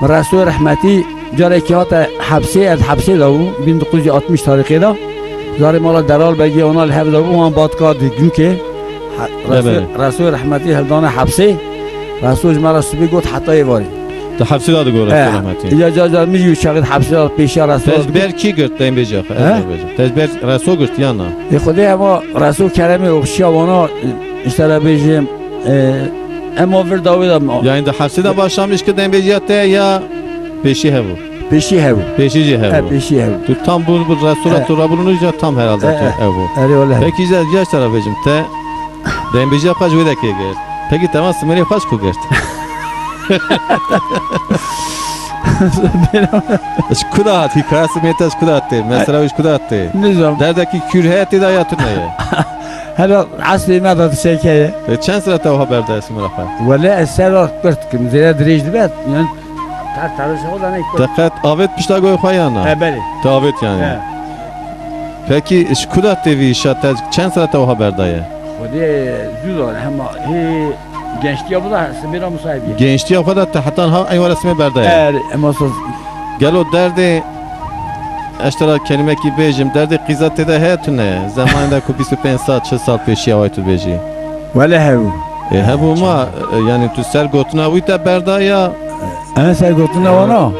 رسول رحمتی جاری که هات حبسی از حبسی داو 1960 تاریخی دا زاری مالا درال بگی اونا الحب داو اون بادکار دیگو که رسول رحمتی هلدان حبسی رسول مرا سبی گفت حتی واری تا حبسی داد گو رسول رحمتی یا جا میجو شاید حبسی داد پیش رسول تزبر کی گرت دیم بجا تزبر رسول گرت یا نه خودی اما رسول کرمی اوشیا وانا اشترا بجیم اما ور داوود yani de hapsida başlamış ki dembeciyatte ya peşi hevu peşici hevu peşi hevu tu tam bu Resulullah Rabbunu tam herhalde hevu peki yaş tarafıcım te dembeciya kaç veda ki gel peki tamam smeri kaç ku gert Şkudat hikayesi metas şkudat mesela şkudat nizam derdeki kürhiyeti de hayatın ne هلا عصري ما ضد شيء كذا. كم سنة توها برد اسمه رفع؟ ولا السنة كبرت كم زي دريج دبات يعني تعرف شغل أنا يكون. دقت آبت بيشتاق ويا خيانا. بله. تابت يعني. Peki şkudat tevi şatta çen sene توها berdaya? ودي زودان هم هي gençliğe bu da Semira musahibi. Gençliğe kadar da hatta ha ay varasme berdaya. Ama sos. Gel o derdi اشترا کلمه کی بیجم درد قیزت ده هاتونه زمان ده کو 25 ساعت 6 سال پیشی آیت بیجی ولا هو هبو ما yani tu ser gotuna vita berda ya انا سر قلتنا وانا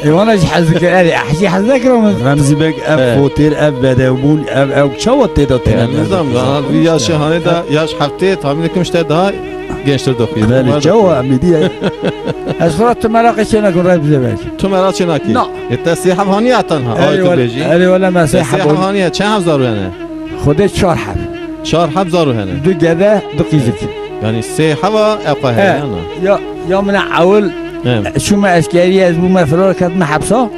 وانا حزك احكي حزك رمزی بگ اف فوتر اف بدوبون اف چاوت تدا nizam ya şahane da yaş hafte tahmin ettim işte daha gençler dokuyor. بله جو عمدی اسرت مراقي شنا قريب زبال تو مرات شناکی التسيح هانية تنها آيت بيجي أي ولا ما التسيح سيح هانية كم حب زارو هنا خدت شهر حب 4 حب زارو هنا دو جدا دقيقة يعني سي حوا أقوى هنا يا من عول شو ما أسكاري أزبو ما فرار كانت ما حبسه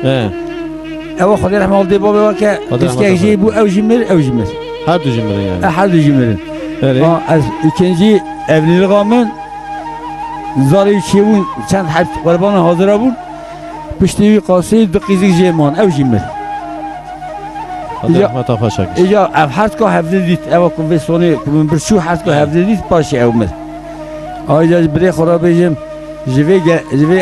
أو خدي رحمة الله بابا وكا تسكاجي بو أو جمر هر دو جمر يعني هر دو جمر از ikinci evlilik amın zari çevun çend hep kurbanı hazır abun piştiği kası dıkızık ceman ev cimri Allah rahmet afşak ya ev hart ko hafzedit ev kuve sonu kuve bir şu hart ko hafzedit başı evmez ayrıca bir xarabecim jive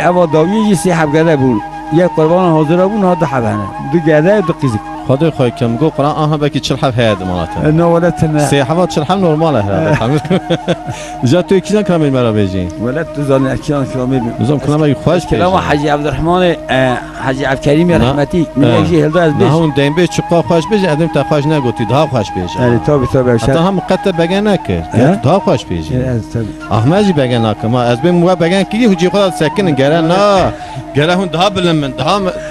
ev daviyi sihab gele bul ya kurbanı hazır abun hadi habane du gede dıkızık خدای خواهی کم گو قرآن آنها بکی چلحف هید مالاته نه ولدتنا سه حفات چلحف نورماله هر جا توی کیزن کنم این مرا بیجین ولد تزال اكيان كرامي نظام کنم اگه خواهش كلام حاجي عبد الرحمن حاجي عبد الكريم يا رحمتي من يجي هلدا از نه بيش هون دیم بیش چقا خواهش بیجین ادم تا خواهش نگوتی ده خواهش بیجین تابي حتی شاد هم قطع بگن نکرد ده خواهش بیجین احمد جی بگن نکرد ما از بین موقع بگن کی هجی خدا سکن گره نه گره هون ده بلن من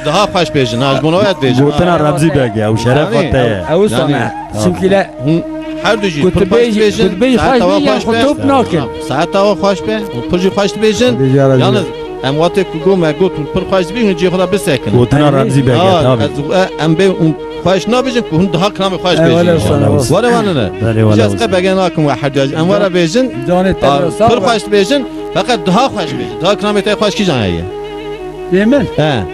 ده خواهش بیجین از منویت بیجین گوتنا رمزی بگه او شرفت او صنع چونكي لا هر دو جی كنت بيجي خواهش بيجي خطوب ناكل ساعت تا خواهش به پرجی خواهش بیجین یعنی اموات کو ما گوت پر خواهش بیجین جی خدا بسکن گوتنا رمزی بگه تابی ام به اون خواهش نبیجین که هون ده کلام خواهش بیجین ولی نه جز بگن نکن واحد جاج ام ورا بیجین پر خواهش بیجین فقط ده خواهش بیجین ده کلام تا خواهش کی جایه يمن ها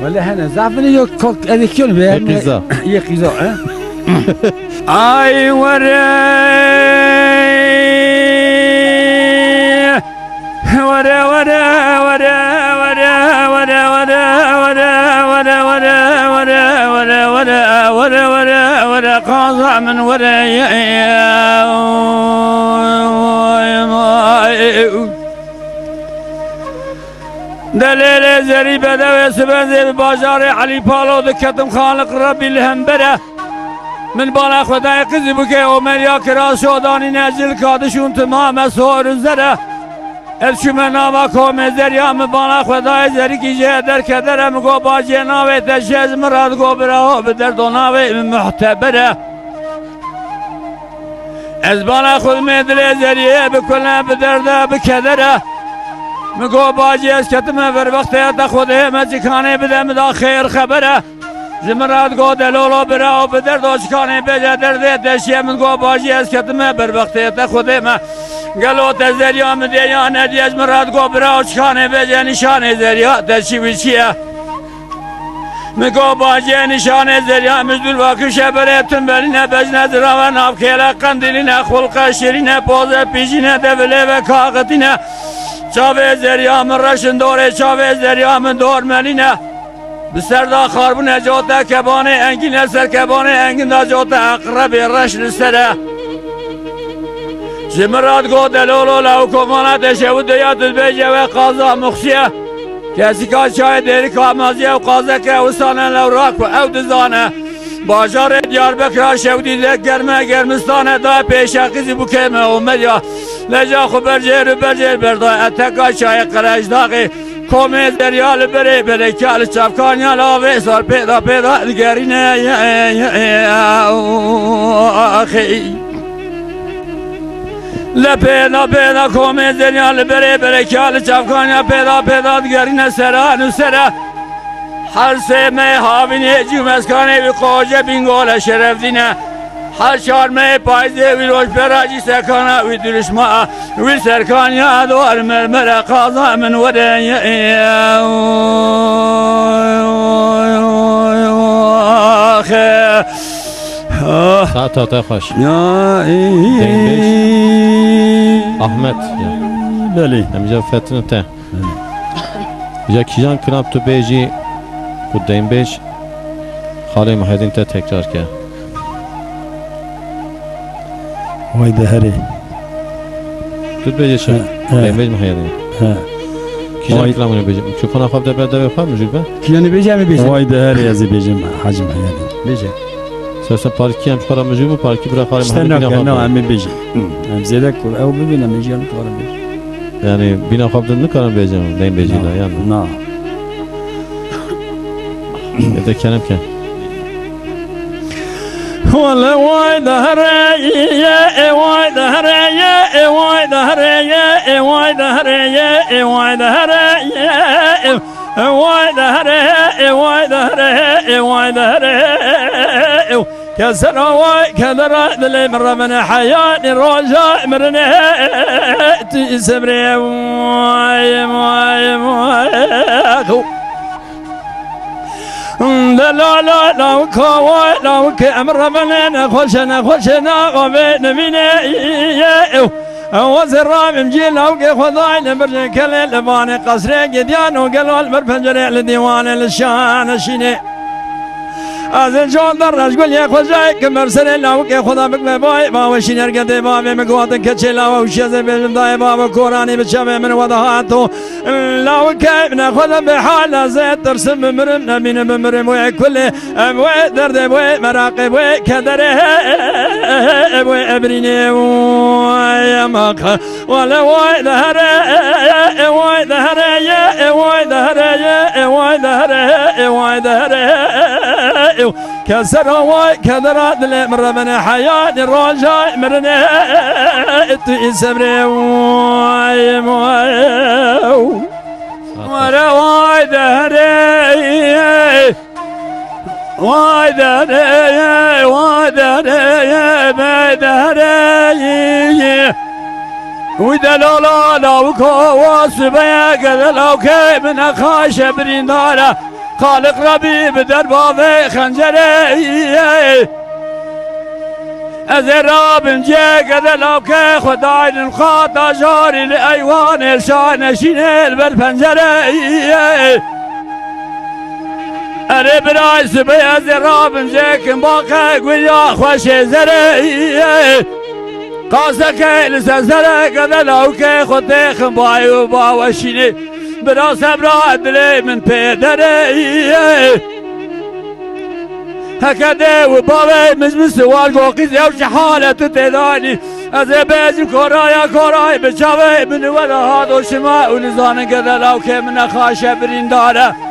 ولا هنا زعفني يو كوك هذه كلمه يقيزا يقيزا اي ورا ورا ورا ورا ورا ورا ورا ورا ورا ورا ورا ورا ورا ورا ورا ورا قاطع من ورا دليل زري بدوي سبنزي بباجار علي بالو دكتم خالق ربي الهمبره من بالا خدای قزی بکه عمریا کرا شدانی نزل کادشون تمام سور زره الشم ناوا کوم زریا من بالا خدای زری کی جه در کدرم گو باجه ناوی تشز مراد گو برا بدر دوناوی محتبره از بالا خود مدل زریه بکنه بدرده بکدره مگو باجه از کتمه بر وقت تا خوده مزکانه بده مدا خیر خبره زمرات گو دلولو برا و بدر دوشکانه بجه درده دشیه من گو باجی از کتمه بر وقتی تا خوده ما گلو تزریا مدیا ندی از مرات گو برا و چکانه بجه نشانه زریا دشی بچیه مگو باجی نشانه زریا مجدول واکشه بره تنبرینه بجنه زراوه نافکیله قندیلینه خلقه شیرینه پوزه پیشینه دوله و کاغتینه چاوه زریا من رشن دوره چاوه زریا من دور ملینه بسردا خاربون اجوتا کبانه انگین سر کبانه انگین اجوتا اقرب رشن سره جمرات گو دلولو لو کمانا تشود یا دلبیجه و قازا مخشیه کسی که چای دیری کامازیه و قازه که وستانه لو راک و او دزانه باجار دیار بکر شودی گرمه گرمستانه دا پیشه قیزی بکیمه اومدیا لجا خو برجر بردا اتکا چای قرش داغی کومه دریال بره بره کال چپکانیا لاوه سال پیدا دگرینه آخی لپیدا کومه دریال بره کال چپکانیا پیدا دگرینه سرانو سره هر سه می هاوینه جمسکانه بی قوجه بینگول شرف دینه هر چهار می پایزه وی روش براجی سکانه وی درشما وی سرکان یادوار مرمره قاضا من وده ساعت تا خوش احمد بله همجا فتنه تا جا کیجان کناب تو بیجی خود دیم بیش خاله محیدین تا تکرار کرد وای دهری تو بیجی شد دیم بیش محیدین کیجان کلامونو بیجی چون خانه خواب در برده بخواب مجید با کیانی بیجه می بیجه وای دهری ازی بیجم حجم حیادی بیجه سرسا پارکی هم شخورا مجید با پارکی برا خاله محیدین اشتناک نه امی بیجم هم زیده کن او ببینم ایجان کارم بیجم یعنی بینا خواب در نکارم بیجم دیم بیجی دا یعنی نه یه کنم که ولا واي دهرية واي دهرية واي دهرية واي دهرية واي دهرية واي دهرية واي دهرية واي دهرية كسر واي كدر اللي مر من حياتي رجاء مرنه تسبري واي واي واي لا لا لا لا كوا لا كأمر مننا خشنا وبين منا وزر رام جيل أو كخذاين برج كل لبان قصر جديان وقالوا المرفنجر لديوان الشان شيني از جان در رشگل یک خوشای که مرسل لاو که خدا بکمه بای بابا شینر گده بابا مگواتن که چه لاو شیزه بیشم دای بابا کورانی بچه من ودهاتو لاو که من خدا به حال از ترسم بمرم نبینم بمرم و کل و درد و مراقب و کدره و ابرینه و یماق ولا وای دهره وای دهره وای دهره وای دهره وای دهره كسر وای كدر دل مربنا حياة الرجاء مرنا اتي سبري وای ورا وای دهره وای دهره وای دهره ما دهره ودلالا لو كواس بيا قدلو كي من خاش بريندارا خالق ربي بدربابي خنجري ازراب جي قدلو كي خداي الخاطا جاري لايوان الشان شينيل بالبنجري اري برايس بيا زراب جي كم باقي قويا خوش زري قاسك لسزرة قدلو كي خدي خنباي وباوشيني برا سبرا دلي من بيدري هكذا وبابي مجمس والقوقيز يوش حالة تتداني أزباز كوراي بشاوي من ولا هادو شماء ونزان قدلو كي من خاشة بريندارة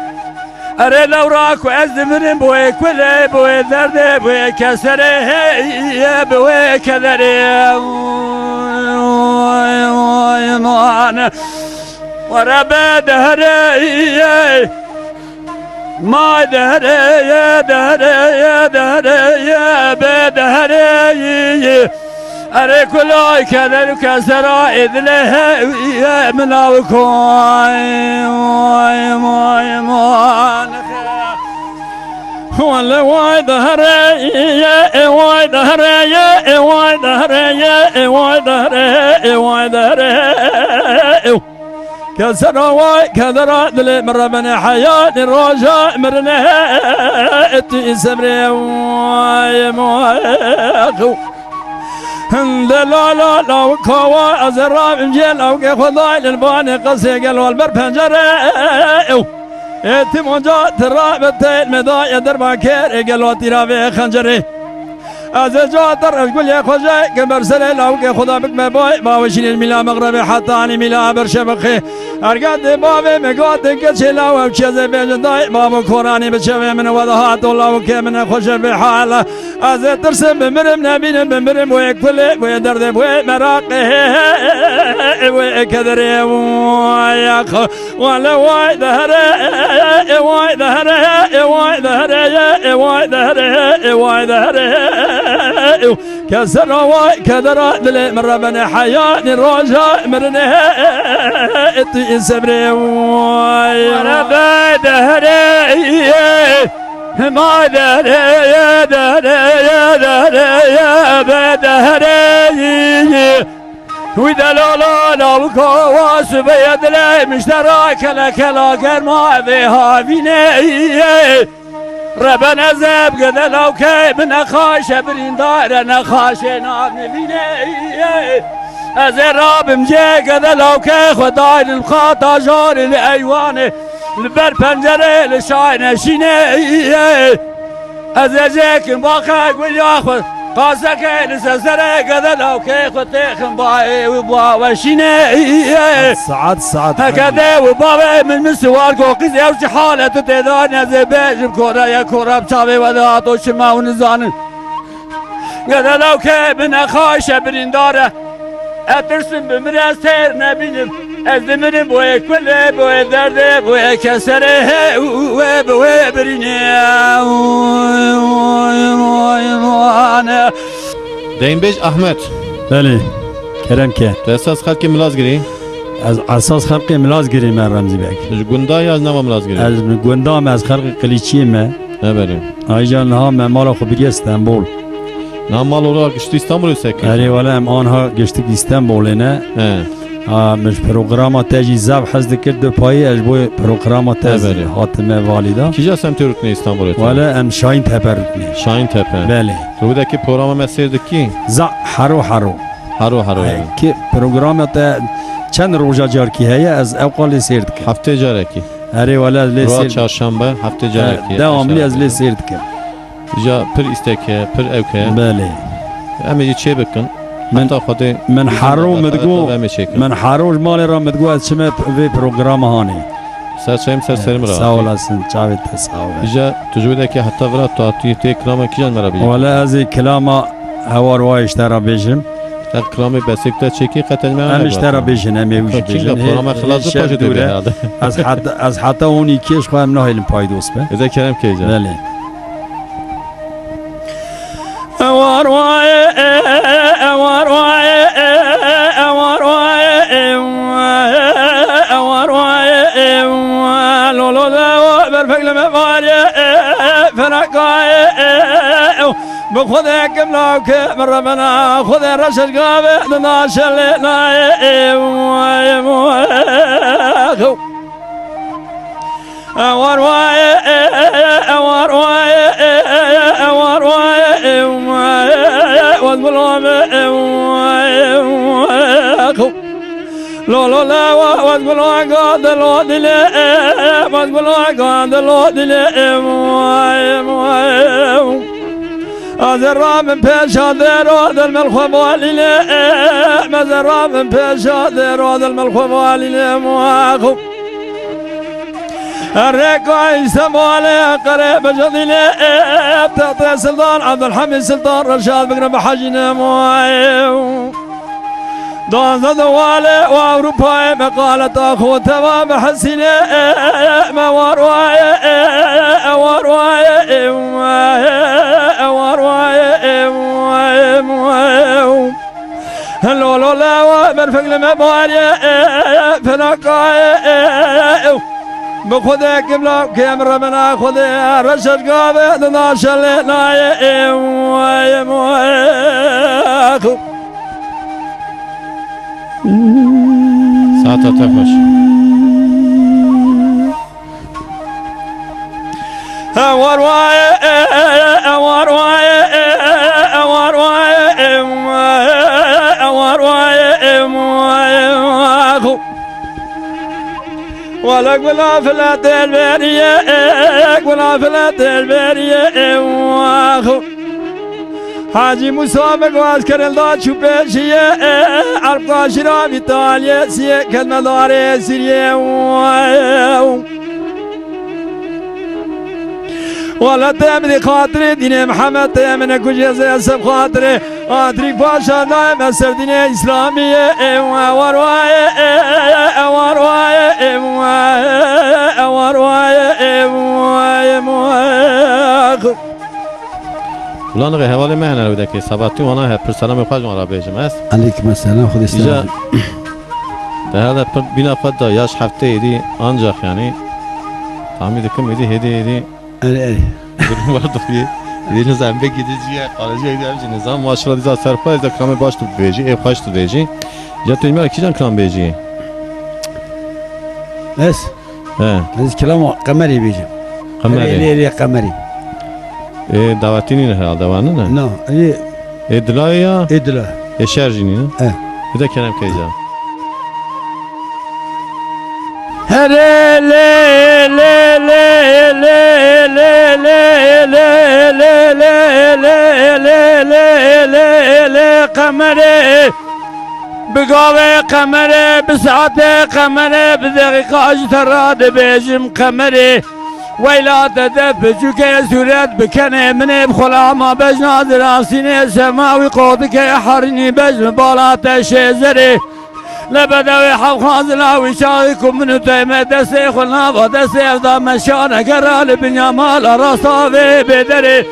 اري لو راكو ازمرن بوي كله بوي درد بوي كسره بوي كدره وای مان ورب دهره ما دهره دهره بدهره اري كل كدر كسره اذله مناوكوي وای مان ولا واي دهري واي دهري واي دهري واي دهري واي دهري كسر واي كدر دل مربنا حياة الرجاء مرنا اتي سمري واي مواخو لا لا لا كوا ازراب انجيل او خداي للباني قصي قال والبر بنجره اتمنجا ترابط المدايا دربا كير قالوا ترابي خنجري از جا در گل یک خوشه که برسل لاو که خدا بکمه بای باوشین الملا مغربی حتی انی ملا برشبخی ارگاد بابه مگاد که چه لاو چیزه بیجندای بابا کورانی بچه من ودهات لاو که من خوشه به حال از ترسم بمرم نبینم بمرم و یک پله و درد و مراقه و کدره و یک ولا وای دهره وای دهره وای دهره وای دهره وای دهره كسر واي كدر دل مربنا حياة الرجاء مرنا اتي سبري واي وربا دهري ما دهري يا دهري يا دهري يا بدهري وإذا لا وكواس بيدلي مشترك لك لا كرما بها فيني ربنا زاب قد لو كي من خاش بريندار انا خاش ناب نبيني ازراب مجي قد لو كي خداي الخاطا جار الايوان البر بنجري لشاين شيني ازجيك باقي قول ياخذ قاسك لسزري قد لو كي خطيخ باي وبا وشيني سعد هكذا وبابا من مسوار قوقيز يوش حالة تتداني زباج بكورا يا كورا بشابي ودهاتو شما ونزان قد لو كي من خايشة بريندارة اترسم بمرا سير نبينم ازدمرم بوي كله بوي درده بوي كسره بوي بريني دين بيج احمد بله کرم که تو اساس خلق ملازگری از اساس خلق ملازگری من رمزی بک گندا یا از نما ملازگری از گندام از خلق قلیچی من بله آیجان ها من مال خبری استانبول نه مال اورا گشت استانبول سکن اری ولی آنها گشت استانبول نه مش پروگرام تاجی زب حزد کرد دو پایی از بوی پروگرام تاج بله. حاتمه والیدا کجا سمت رودنی استانبول تو؟ ولی ام شاین تپرتنی شاهین تپه. بله رودکی پروگرام مسیرد کی؟ زا حرو حرو هرو که پروگرام تا چند روزا جار کی هیا از اوقال سیرد که هفته جاره کی؟ اره ولی از لی روز سیرد چهارشنبه هفته جاره کی؟ دواملی از لی سیرد که جا پر استکه پر اوکه. بله امی چه بکن؟ من- حتی خود من حرو مدگو من من حروج مال را مدگو از چمه وی پروگرام هانی سرچیم سرم را. ساول هستن چاوید تساول جا تجویده که حتی ورا تو تی کلام کیان مرا بیه. ولی از این کلام هوار وایش ترا بیشم در کلام بسیکتا چکی قتل من. همش ترا بیشن همی ویش کینگا بیشن پروگرام خلاص پاش دوره هذا. از حتی اونی کیش خواهم نهیلم پایدوس به اذا کرم کیجا. بله هوار وای هوار وای هوار وای هوار وای لولو دا برفقل مفاری فرقای بخود کملاو که مرمنا خود رشد قابل ناشل نای اوار وای اوار وای اوار وای والظلام لا لا لا والظلام قاد الودل والظلام قاد الودل أزرع من بيشاد رود الملخ والي مزرع من بيشاد رود الملخ والي مواخو الرقاي سموالي قريب جديلي تعطي سلطان عبد الحميد سلطان رشاد بقرب حجنا موايو دون دوالي واوروباي مقالة اخو تمام حسيني موارواي اوارواي هلو لو لا برفق لما بوالي فنقاي بخذك بلا كاميرا من اخذ رشد قابل ناشل ناي ساعتا تفش. وارواي وارواي وارواي وارواي ولك بلا فلات البرية ولا فلات البرية واخو حاجي مسابق واسكر الدار شو بيشية أرقى شراب إيطاليا سيا كلمة داري سيريا ولا تامني خاطري ديني محمد تامني كجيزة سب خاطري خاطري باشا نايم أسر ديني إسلامية وارواي وارواي ولان غی حوالی مهنه رو که سبتی وانا پر سلام خواهد مارا بیجم است. علیکم السلام خود اینجا استاد در هر پر بینا خود دا یاش هفته ایدی آنجا یعنی تعمید کم ایدی هدی اره بریم وارد بیه ایدی نظام بگیدی جیه خارجی ایدی همچی نظام ماشالله دیزا سرپایز دا کلام باش تو بیجی ای خواهش تو بیجی یا تو ایمیال کی جان کلام بیجی؟ بس اه كلام قمري بيجي قمري ليه قمري دعوتی نی نه دوانه نه نو ايه ادلای یا ادلا شارژی نی نه اه بده کنم که ایجا هري لي لي لي لي لي لي لي لي لي لي لي لي لي قمري بقاوي قمري بساعتي قمري بدقيقة اجتراد بيجم قمري ويلا تدفجك يا سورات بكني مني بخلا ما بجنا دراسيني سماوي قودك يا حرني بجم بالات شيزري لبدوي حوخازنا وشايكم من تيمة دسي خلنا ودسي افضا مشانا قرال بنيامال راساوي بدري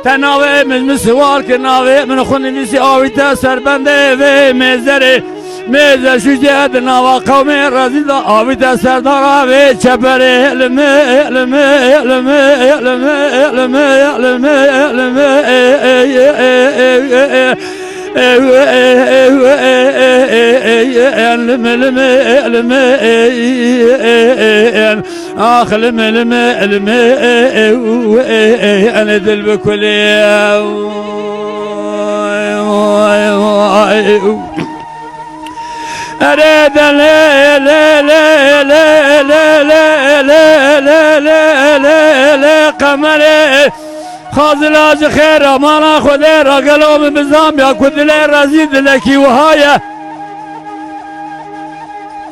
تناوي من مسوال كناوي من خوني نسي اوي تسر بندي في مزري ميزة شجاد نوا قومي رزيدا اوي تسر دراوي چپري علمي علمي علمي علمي علمي علمي علمي آخ لم أنا دل بكل أريد لا لا لا لا لا لا لا لا لا لا لا قمري خازلاج خير مانا خدير قلوم بزام يا كدلي رزيد لكي وهايا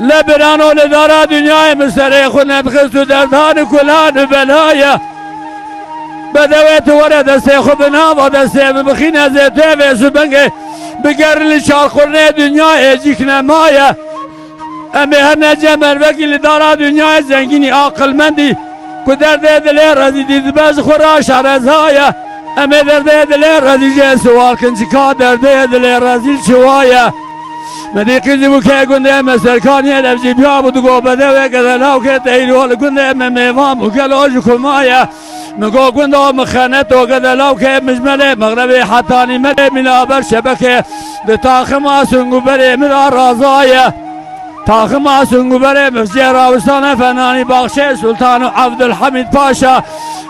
لبرانو لدارا دنياي مسري خنا بخستو دردان كلان بلايا بدويت ورد سيخو بنام ودسي بخينا زيتي في سبنجي بقرن شارخورني دنياي جيكنا مايا أمي هنا جمر وكي لدارا دنياي زنگيني عقل مندي كدر ديدلي رزي ديدباز خراش رزايا أمي در ديدلي رزي جي سوال كنش كادر ديدلي رزي شوايا مدي قيزي بوكي قندي مسركاني لفجي بيابو دقو بدوي قدلاو كتايلو لقندي مميمام وكالوج كمايا مقو قندو مخانتو قدلاو كي مجملي مغربي حتاني ملي من أبر شبكي لتاخما سنقو بري من الرزايا تاخما سنقو بري مفجي راوستان فناني باخشي سلطان عبد الحميد باشا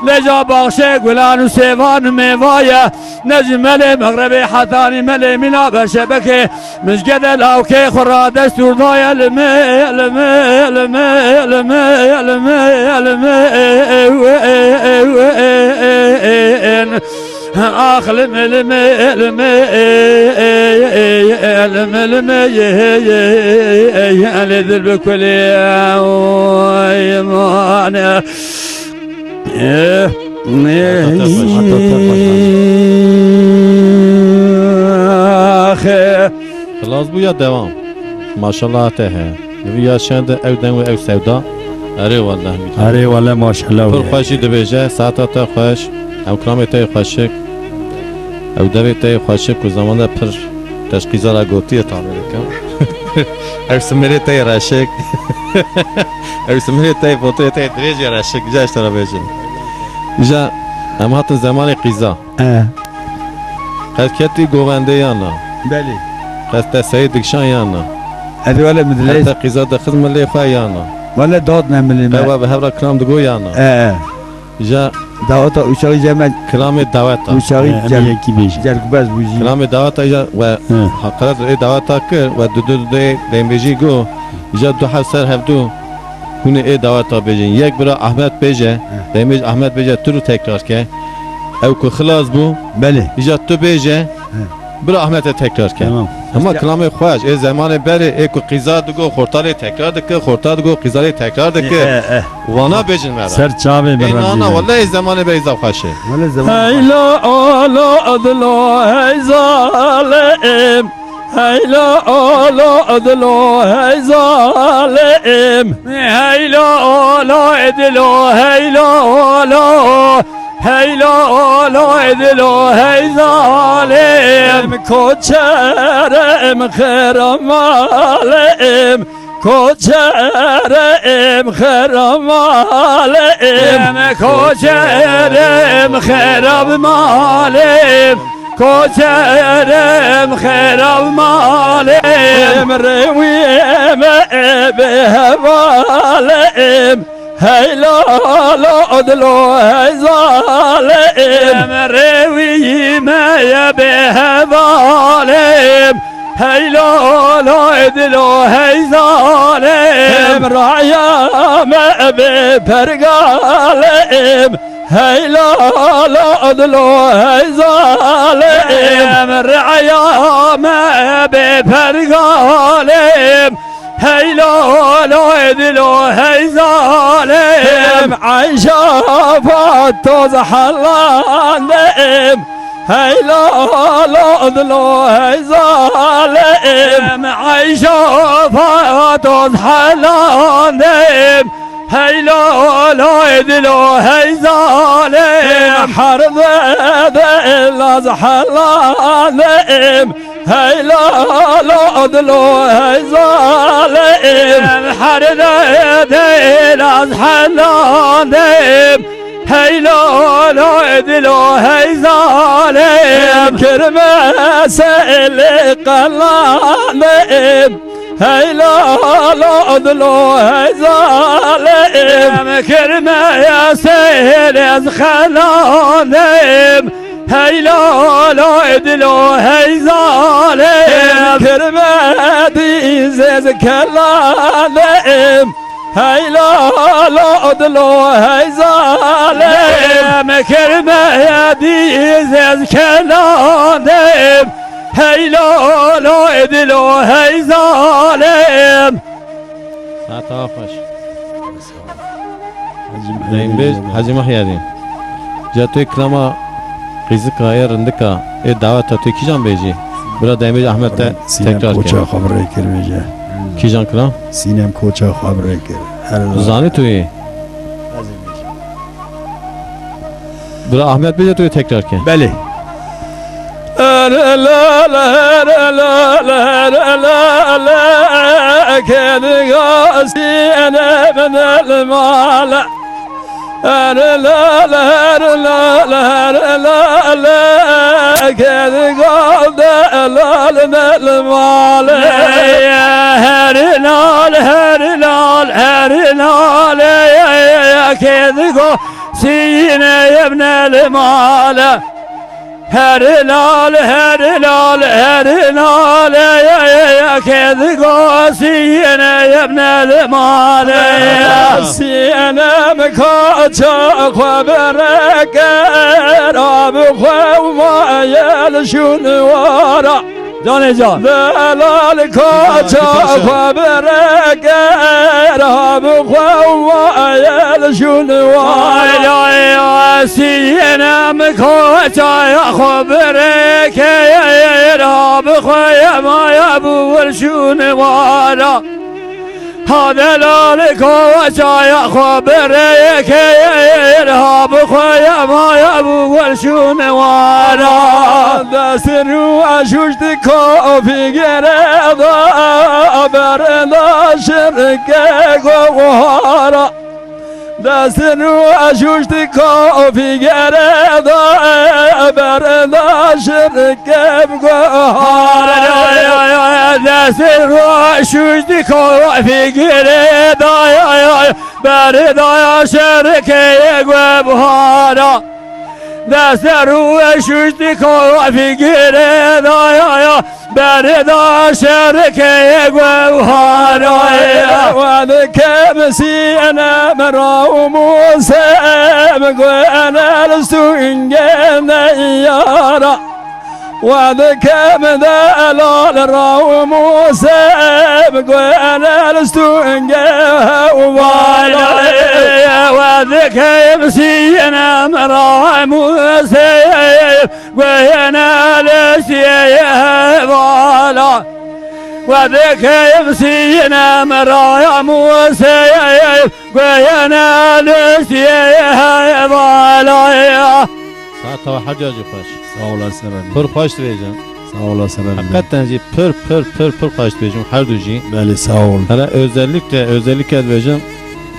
لجا باخشي قلانو سيفان ميوايا نجم ملي مغربي حتاني ملي من أبر شبكي مش قدلاو كي خرا دستور ضايا لمي لمي لمي لمي لمي لمي آخ لمي لمي لمي لمي لمي أنا ذل بكل يوم خلاص بويا دوام ما شاء الله تاه ويا شند او دم او سودا اري والله اره والله ماشاءالله پر خوشی دبیجه ساعت تا خوش او کرامت خوشک او دویت خوشک و زمان پر تشخیصا را گوتی تعمیر کم او سمیت راشک او سمیت فوتو تا دریج راشک جاش ترا بیجه جا اما هات زمان قیزا قد کتی گوونده یا نه بله قد سعید دکشان یا نه هذا ولا مدليس حتى قیزا دخل ملی خواه یا نه ولا دادنا من الماء او به هر کرام دگو یا نه جا دعوتا وشاغي جمال كلام دعوتا وشاغي أنا يكي بيش جرق باز بوجي كلام دعوتا جا و حقرات اي دعوتا كر و دو دیم بيجي جو جا دو حسر هفدو هونه اي دعوتا بيجين يك برا احمد بيجه ديمج احمد بيجه تو تكرار که او که خلاص بو بله جا تو بيجه برا احمد تكرار که تمام اما كلام خوش ای زمان بره ای کو قیزا دگو خورتال تکرار دکه خورتال دگو قیزا تکرار دکه وانا بيجن مرا سر چاوي ای نانا والله ای زمان به ایزا خوشه ولا زمان هيلا أولا أدلو هيزالم هيلا أولا أدلو هيزالم هيلا لا ادلو هيلا لا هيلا لا ادلو هيزالم كوچرم خرمالم كوچرم خرمالم كوچرم خراب مالم كوچرم خراب مالم رويم بهوالم هيلا لا أدلو هيزالم روي ما بهوالم هيلا لا ادلو هيزالم رايا ما ببرقالم هيلا لا أدلو هيزالم رعيا ما بفرقالم هيلا لا ادلو هيزالم عايشة فاتوز حلالم هيلا لا أدلو هيزالم عايشة فاتوز حلالم هيلا لا ادلو هيزالم حرب لاز حلالم هيلا لا أدلو هيزالم حرب لاز حلالم هيلا لا ادلو هي ظالم كرمه سئل قلالم هيلا لا ادلو هي ظالم كرمه يا سيل خلالم هيلا لا ادلو هي ظالم كرمه ديزز كلالم هيلا لا ادلو هي ظالم كرمه يا ديزز كلالم هيلا لا ادلو هي ظالم ساعت آخش دایم بیج حاجی محیدین جا توی کلما قیزک های رندکا ای دعوت تا توی کی جان بیجی برا دایم بیج احمد تا تکرار کوچه کرد خبره کرد کی جان کلام سینم کوچه خبره کرد زانی توی برا احمد بیجا توی تکرار کرد بله كان قاسي انا من المال لا لا لا لا لا لا كان قاد لا من المال يا هرنال هرنال هرنال يا كذا سينا يا ابن المال هرنال هرنال هرنال يا كذا سينا يا ابن المال سينا مكاتا خبرك راب خوا يلشون ورا جان جان دلال كاتا خبرك راب خوا يلشون ورا يا سينا مكاتا يا خبرك يا راب خويا ما يبول شون ورا هذا لالك وجاي خبرك يا راب خويا ما يبول شون ورا دسر وشوشت كوفي جردا بردا شركة وهارا دسر وشوشت كوفي جردا بردا شركة وهارا دسر وشوشت كوفي جردا بردا شركة وهارا دستر و شوشتی کافی گیره دایا بردا شرکه گوهارا و دکم سینه مرا و موسم گوهنه لستو اینگه نیارا و دکم دلال را و موسم گوهنه لستو اینگه والا وذكر سينا مرا مسيب وينا لسيه ضالا وذكر سينا مرا مسيب وينا لسيه ضالا ساعت و حجاج خوش sağ olasın پر خوش بیجم sağ olasın hakikaten ji پر خوش بیجم her duji beli sağ ol hala özellikle بیجم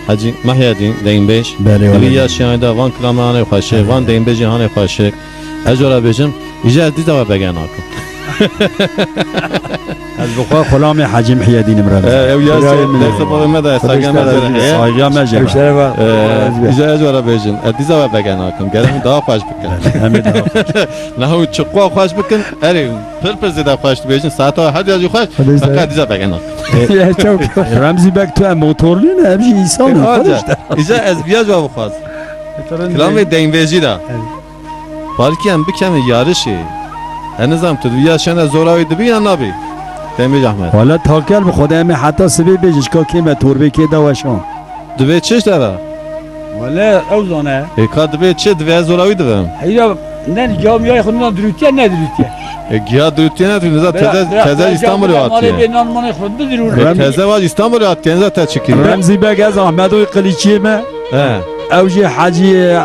حاجی محیدین دایم بیش beli ولی öyle یا شاید وان کلامانه خوشه وان دایم بیجی هانه خوشه اجرا بیجم ایجا از دیزا و بگن آکم از بخوا خلام حجی محی الدین مرا او یا درس بابا مده ساگم مده سایگا مجمع ایجا اجرا بیجم از دیزا و بگن آکم گرم دا خوش بکن نه او چقوا خوش بکن اری پر زیده خوش بیجن ساعت ها هر دیازی خوش فقط دیزا بگن آکم رمزی بک تو موتورلی نه همچی ایسان ایجا از بیا جواب خواست کلام دایم بیجی دا بلکی هم بکم یارشی هنوزم تو دویا شن زوراوی دبی یا نبی دایم احمد حالا تاکل به خودم حتی سبی بیجش که کیم توربه که دواشان دبی چش داره ولا اوزانه که دبی چه دبی زوراوی دبم هيا نن جامعه خدنا دروتيا ندروتيا گیا دوتی نه تو نزا تازه استانبول مالي آتی بينان من خد درور تازه واج استانبول آتی نزا تا چکی رمزی بک از احمد و قلیچی ما اوجی حجی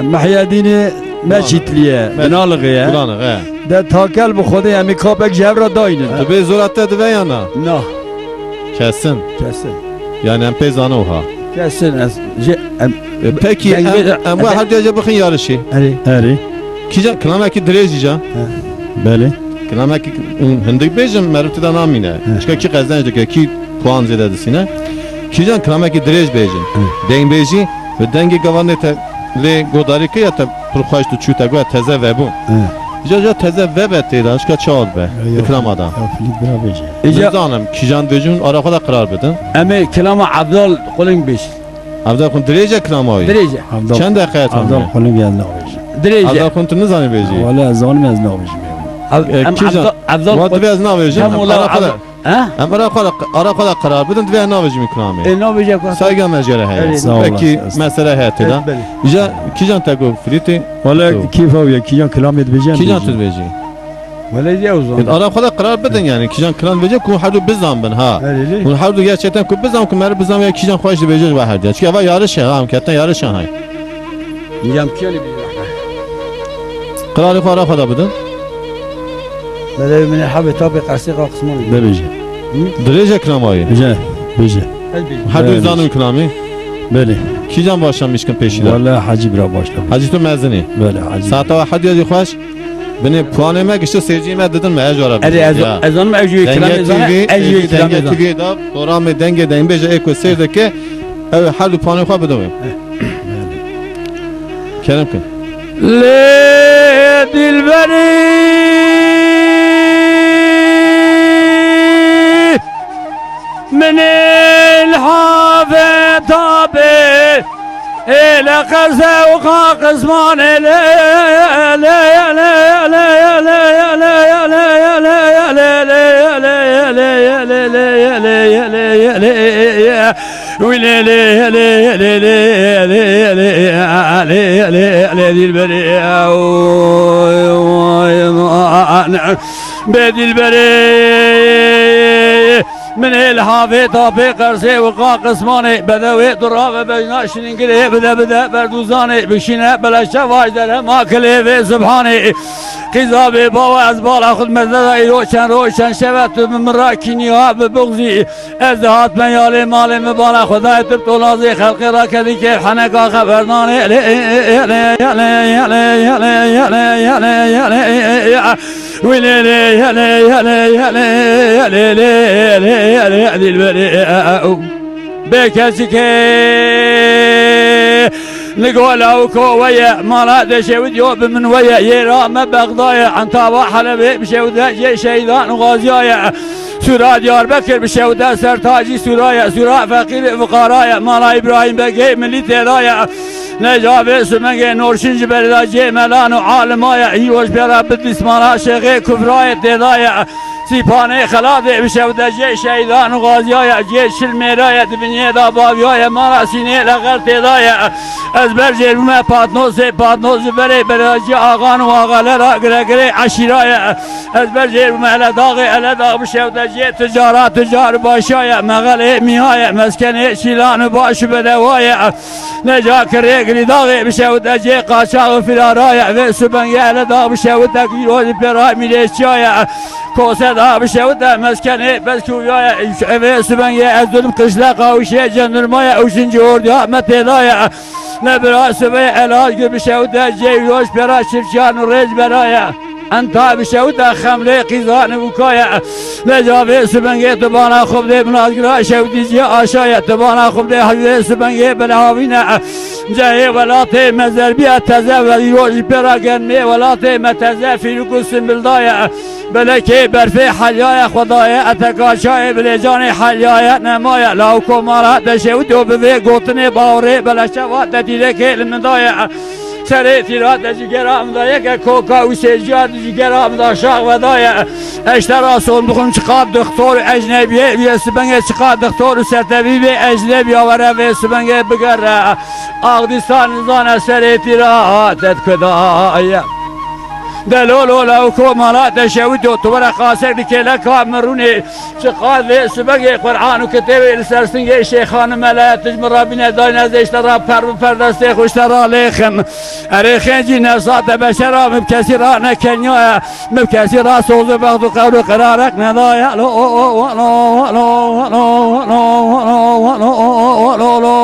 محی الدین مشیتلیه بنالغیه بلانه ده تاکل به خود همی کابک جبر را داینه دبی زورات دبی یا نه نه kesin kesin yani em pezanı oha Kesin Peki em bu her derece bakın yarışı. هری Kijan kılamak direjija. بله Kılamak hindik bejim merutida namine. Çünkü ki kazançlık ki puan zedadisine. Kijan kılamak direj bejim. Den beji ve dengi gavanete le godari ki ya ta profaj tu çuta go teze ve bu. Ja teze ve bete da çıka çal be. Kılamadan. فلیت برا بیجه İca Zanım kijan bejim arafada karar bedin. emi kelama Abdal kulun beş. Avda kun direje kılamayı. Derece. Çend dakika عبدال tamam. خلیم یاد نبیجه Derece. Avda kun tu nizani beji. ولی از آن میز نبیجه Kijan Abdal Vat biraz ne bejim? Tam olarak Arafada. Ha? Hem arafada karar bedin diye ne bejim kılamayi. Ne yapacak? Saygı mecere hayat. Evet, sağ olasın. Peki mesele hayatıyla. Ja kijan tago friti. ولی کیف او یکیان کلامت بیجن Kijan tut beji. Valla diye o zaman. Arafada karar bedin yani. Kijan kılan beji ku hadu bizan ben ha. Öyle. Ku hadu gerçekten ku bizan ku mer bizan ya kijan hoş de beji var diye. Çünkü hava yarış ya. Ham ketten yarış ya hay. Yiyem ki öyle bir Kararı arafada bedin. Valla من حابب طابق عسيقة قسمه. ببیجه Direce kılamayı. بیجه بیجه Hadu Evet. zanım kılami. بله Kijan başlamış kin peşiler. ولی حجی برا باشلا Hacı tu mezini. بله حجی Saate ve hadi yazı hoş. Beni puanıma işte seyircime dedim mi? Ecora. Hadi ezan mı evcüyü kelam Denge ezan? TV, Evcüyü kelam Denge ezan. TV'de programı Denge Denge Eko seyredeki ev halu puanı koy bedavim. Kerem ki. Le dilberi من الحافظ طابر إلى قزة وقاقز مان لا لا لا لا لا لا من الحافظ طابق قرصي وقا قسماني بدوي ضرابة بجناشن قلي بدا بردوزاني بشينا بلا شواج در ما كلي في سبحاني قذابي بابا أزبال أخذ مزدد روشن شبت من راكينيها ببغزي ازدهات من يالي مالي مبالا خداي تبتولازي خلقي راكدي كيف حنكا خبرناني نقول اوكو ويا مراد شود يوب من ويا يرام بغضايا عن طابا حلبي بشودا شيطان غازيايا سورا ديار بكر بشودا سرتاجي سورايا سورا فقير فقرايا مالا ابراهيم بقي ملي ترايا نجاب سمنگ نورشنج برداجي ملانو عالمايا يوش برا بدلسمانا شيخي كفرايا تدايا سيباني خلاده بشودا شيطان غازيايا جيش الميرايا دبنيه دا بابيايا مالا سيني لغر تدايا ازبر جرمه پاتنوز بره براجي آغان و آغالرا گره عشیرايا ازبر جرمه اله داغ بشودا تجارات تجار باشايا مغاله ميهايا مسكنه شيلان باش بدوايا نجا كريغري داغ بشودا قاچاغ فرارايا و سبنگه اله داغ بشودا گيروز براي ميليشايا کوسه دا بشودا مسكنه بس كويايا و سبنگه از دلم قشلا قاوشه جنرمايا اوشنجي اورديا متلايا نبرا سبي علاج بشودا جيروش برا شفشان وريج برايا انت بشودا خمري قيزان وكايا نجابي سبنگه تبانا خوب دي بنازگرا شودي جي آشايا تبانا خوب دي حبيبي سبنگه بلاوينا جاي ولاتي مزربيا تزا ويروش برا گنمي ولاتي متزا في رقص بلدايا بلكي برفي حليايا خدايا اتكاشاي بلجاني حليايا نمايا لو كمارا دشودو بفي قوتني باوري بلا شوات ديلكي لمندايا سريتي راد جيرام دايا كوكا وسجاد جيرام دا شاق ودايا اشترى صندوقن çıkar doktor ecnebi yesbenge çıkar doktor sertebi ecnebi avara ve sbenge bigara Ağdistan zana sereti rad etkudaya دلولو لو كومالا تشودو تورا قاسر بكلا كامروني شقاد سبقي قرآن وكتابي السرسنجي شيخان ملا تجمر ربنا داينا زيشترا فردستي خوشترا ليخم أريخين جينا صات بشرا مبكسرا كنيا مبكسرا صوز بغضو قولو قرارك نضايا لو لو لو لو لو لو لو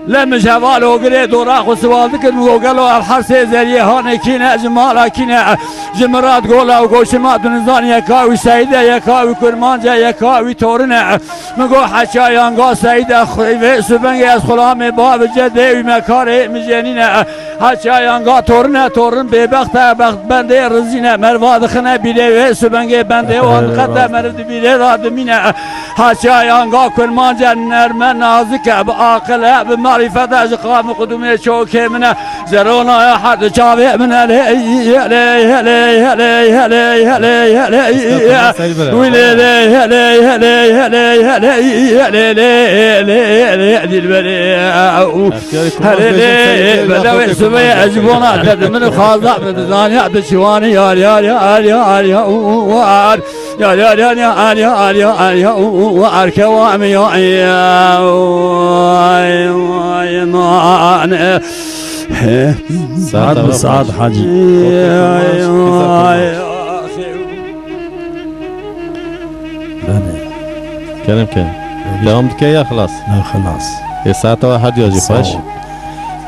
لم جوال وقري دورا خسوال ذكر وقالوا الحرس زريه هون كينا جمال كينا جمرات قولا وقوشمات نزان يكاوي سيدة يكاوي كرمانجا يكاوي تورنا مقو حشايان قا سيدة خيفي سبنجي اسخلامي باب جدي مكاري مجانينا حشايان قا تورنا تورن ببخت بخت بنده رزينا مرواد خنا بيلي سبنجي بنده وان خطا مرد بيلي رادمينا حشايان قا كرمانجا نرمى نازك بعاقل بمعرفة أجقام قدومي شوكي من زرونا يا حد شابي من هلي هلي هلي هلي هلي هلي هلي ويلي هلي هلي هلي هلي هلي هلي البلي هلي بدوي سبي أجبونا تد من خاضع من زاني عبد الشواني يا يا يا يا يا وار يا يا يا يا يا يا يا واركوامي يا سعد سعد حاجي كلام كان دوام دكيا خلاص لا خلاص الساعة واحد يجي فاش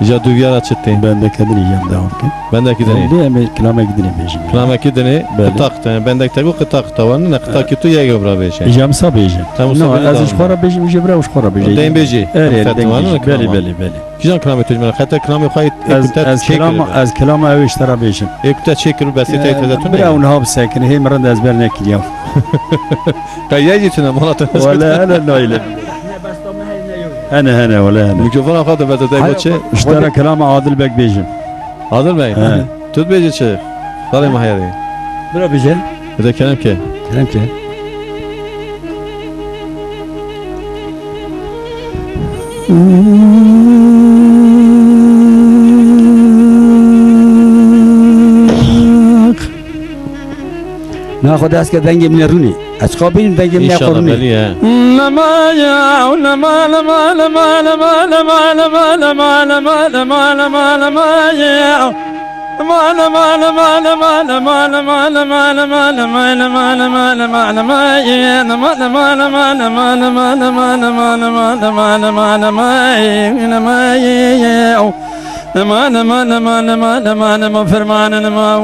جا دويارة تشتين بندك هدري جام داوم كن بندك دني ليه أمي كلامك دني بيجي كلامك دني قطاقت بندك تقول قطاقت وانا قطاقت تو يا جبرا بيجي جام صاب يجي از از شخورا بيجي مش برا وشخورا بيجي دايم بيجي بلي بلي بلي كيجان كلامك تجمع حتى كلامي خايت از كلام او اشترى بيجي اكتا تشكر بس تيتزتون برا ونهاب ساكن هي مرند از بالنا كيام كيجي تنا مرات ولا انا نايل انا ولا انا ميكروفون خاطر بس تاي بتشي اشترى كلام عادل بك بيجي عادل بي تود بيجي شيخ طالع ما هي برا بيجي هذا كلام كي كلام كي ناخذ اسك دنجي من الروني اسقابين دنجي من ان شاء الله الروني بلي لما يا لما لما لما لما لما لما لما لما لما لما لما يا لما لما لما لما لما لما لما لما لما لما لما لما لما يا لما لما لما لما لما لما لما لما لما لما لما يا لما لما لما لما لما لما فرمان لما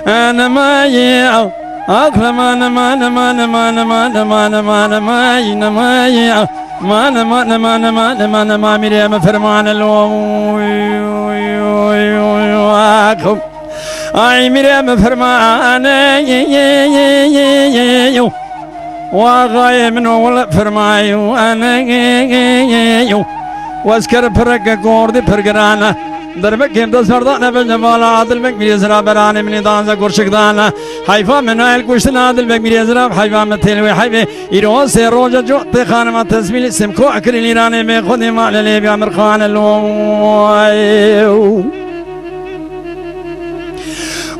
أنا ما يا أكل ما لما لما لما لما لما لما لما لما يا ما لما لما لما لما لما مريم فرمان الواكم أي مريم فرمان وغاية من ولا فرمايو أنا واذكر فرق قوردي فرقرانا دربك يم دسردانا بجمال عادل بك ميزرا براني من دانزا قرشقدانا حيفا من عيل كوشتنا عادل بك ميزرا حيفا متلوي حيفا إيرو سيروجا جو تخان ما تسبيل سمكو أكل الإيراني بخدي ما للي بيامر خان اللو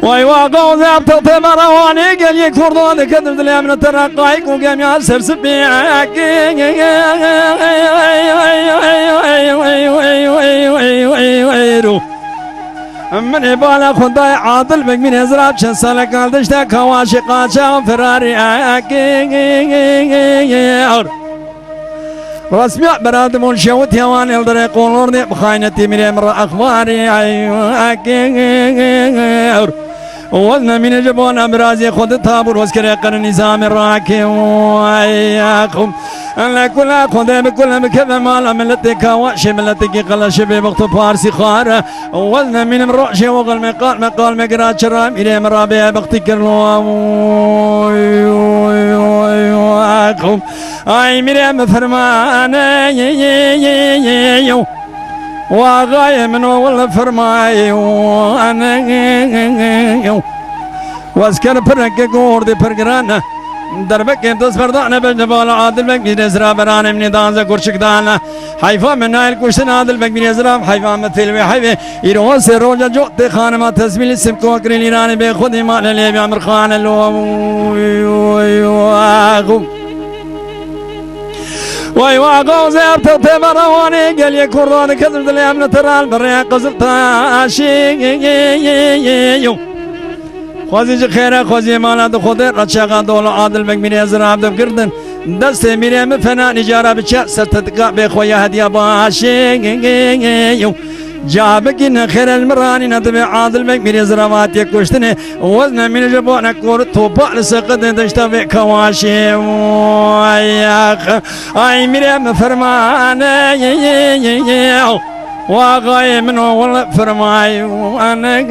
واي واقو زابط تمرواني قال يكفردون كدر دليا من الترقايق وقام ياسر سبيعك من يبالا خداي عادل بك من يزراب شن سالك قالدشتا كواشي قاشا فراري رسمي براد منشوت يوان يلدر يقولون دي بخاينتي من امر اخباري وزن من جبون امرازي خد تابور واسكر يقر نظام الراكي وياكم انا كل خد بكل مكذا مال ملتك واشي ملتك قلش بوقت فارسي خار وزن من الرعش وقل مقال مقرات شرام الى مرابي بختك وياكم اي مريم فرمان وغاية من ولا فرماي وانا واسكر فرق قوردي فرقرانا دربك يمتز فردانا بجبال عادل بك بيزرا براني من دانزا قرشك دانا حيفا من نايل كوشتن عادل بك بيزرا حيفا مثل حيفا إيرو سيروجا جو تخان ما تسبيل السم كوكري ليراني بخدي ما للي بيامر خان واي واقو زابط تمرواني قال يكردون كذب دليا من ترى البريا قزل تاشي خوزي خيره خوزي مالا دو خود رشاقا دولو عادل بك من يزراب دو كردن دست میرم فنا نجاره بچه سرتدقا بخویا هدیه باشه جابكين خير المراني نطبع عادل بك من زرامات يكوشتني وزن من جبونا كور توبا لسقط تشتبع كواشي وياخ اي مريم فرمان واغاي من والله فرماي وانا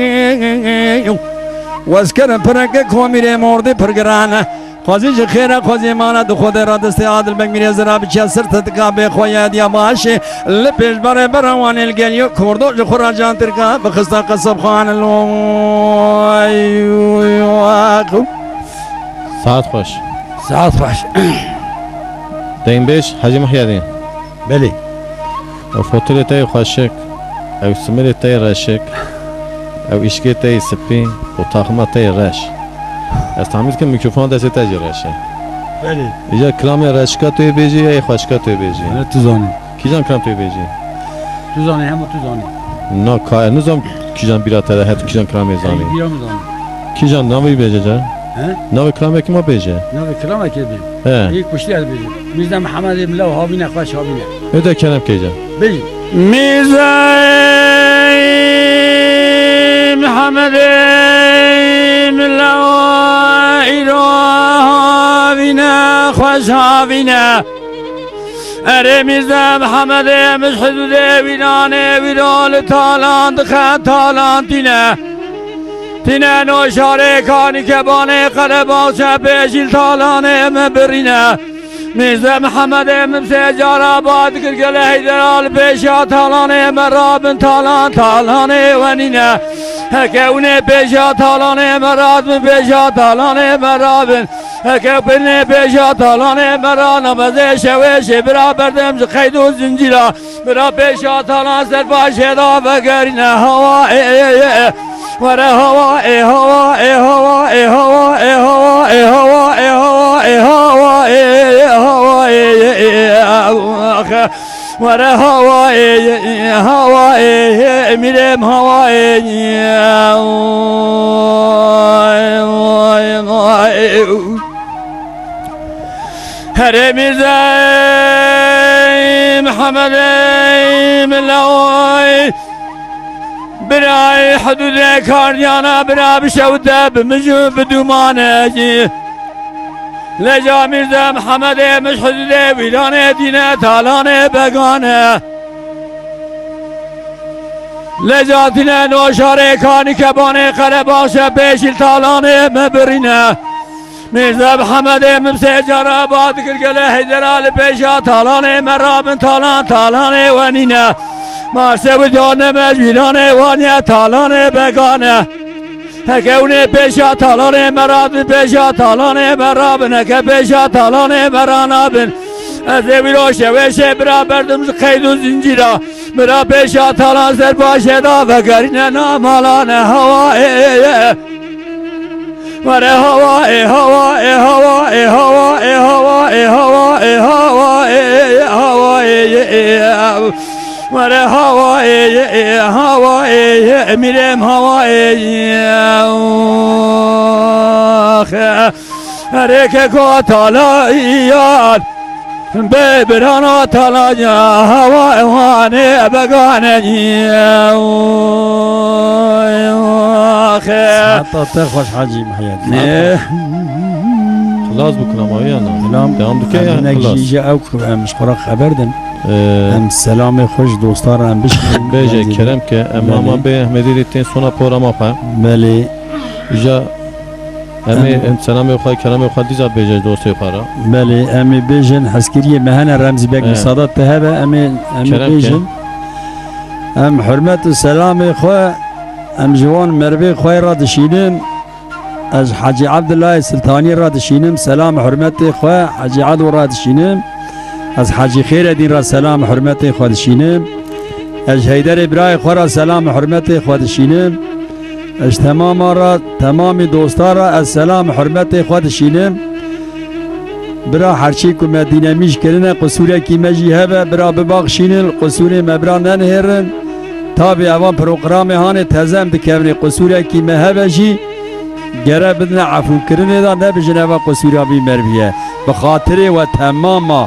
واسكر برك كوميري موردي برغرانا خوزی خیره خوزی مانا دو خود را دست عادل بک میری زرا بچه سرت تکا بخویا دیا باشه لپیش بره بروان الگلیو کردو جو خورا جان ترکا بخستا قصب خان الواقو ساعت خوش ساعت خوش دین بیش حاجی محیدین بله او فوتوری تای خوشک او سمری تای رشک او اشکی تای سپین و تاخمه تای رش از تحمیل که میکروفون دسته تجی رشه بله اینجا کلام رشکا توی بیجی یا خوشکا توی بیجی نه تو زانی کیجان کلام توی بیجی تو زانی همه تو زانی نه کار نزام کیجان بیراتره هت کیجان کلام زانی بیرام زانی کیجان نامی بیجه جا ها نامی کلام کی ما بیجه نه کلام که بیم اه یک کشتی از بیم میزم محمد ابن لو هابینه خوش هابینه اده کلام کیجا بیم میزم محمد ابن لو هابینه خوش هابینه اره میزم محمد مش حدود ویرانه ویرال تالان دخل تالان تینه تینه نوشاره کانی که بانه قره باشه پیشیل تالانه مبرینه میزم محمد ممسجار آباد کرگل حیدرال پیشا تالانه مرابن تالان تالانه ونینه هکونه پیشا تالانه مرابن پیشا تالانه مرابن هکونه پیشا تالانه مرانه بزه شوش برا بردم خید و زنجیرا برا پیشا تالان سر باشه دا بگرینه هوای وره هوای هوای هوای هوای هوای هوای هوای هوای وره هوای هوای میرم هوای هر میرزای محمد ملوی برای حدود کاریانا برا بشوده بمجو بدومانه لجا میرزا محمد مش حدود ویرانه دینه تالانه بگانه لجا دینه نوشاره کانی کبانه قره باشه پیشیل تالانه مبرینه میرزا محمد ممسجار آباد کرگل حیدرال پیشا تالانه مرابن تالان تالانه ونینه مارسه و جانه مجویرانه وانیه تالانه بگانه هکونه پیشا تالانه مرابن پیشا تالانه مرابن هکه پیشا تالانه مرانابن از ویرو شوشه برا بردم خید و زنجیرا برا پیشا تالان سر باشه دا وگرینه نامالانه هوای وره هوای هوای هوای هوای هوای هوای هوای هوای وره هوای هوای میرم هوای هره که کو تالایان ببرانا تالایا هوای وانه بگانه حتی تخوش حاجی محیط خلاص بکنم آیا نه سلام دام دکه امنک خلاص جیجه او مش خورا خبر دن ام سلام خوش دوستار ام بشکن بیجه کرم که اماما به احمدی ریتین سونا پورا ما پا بله ایجا امی سلام خواهی کرم خواهی دیجا بیجه دوستی پارا بله امی بیجن حسکری مهن رمزی بک مسادات تهبه امی بیجن ام حرمت و سلام خواه ام جوان مروی خواه را دشینم از حاجی عبدالله سلطانی را دشینم سلام حرمت خواه حاجی عدو را دشینم از حاجی خیر دین را سلام حرمت خواه دشینم از حیدر ابراهیم خواه را سلام حرمت خواه دشینم از تمام دوستان را از سلام حرمت خواه دشینم برا هرچی که مدینه میش کرنه قصوره کی مجی هبه برا بباخشینن قصوره مبرا ننهرن تا به اوان پروگرام هان تزم دکمنی قصوره کی مهبه جی گره بدن عفو کرنه دا نبجنه و قصوره بی مرویه بخاطري وتماما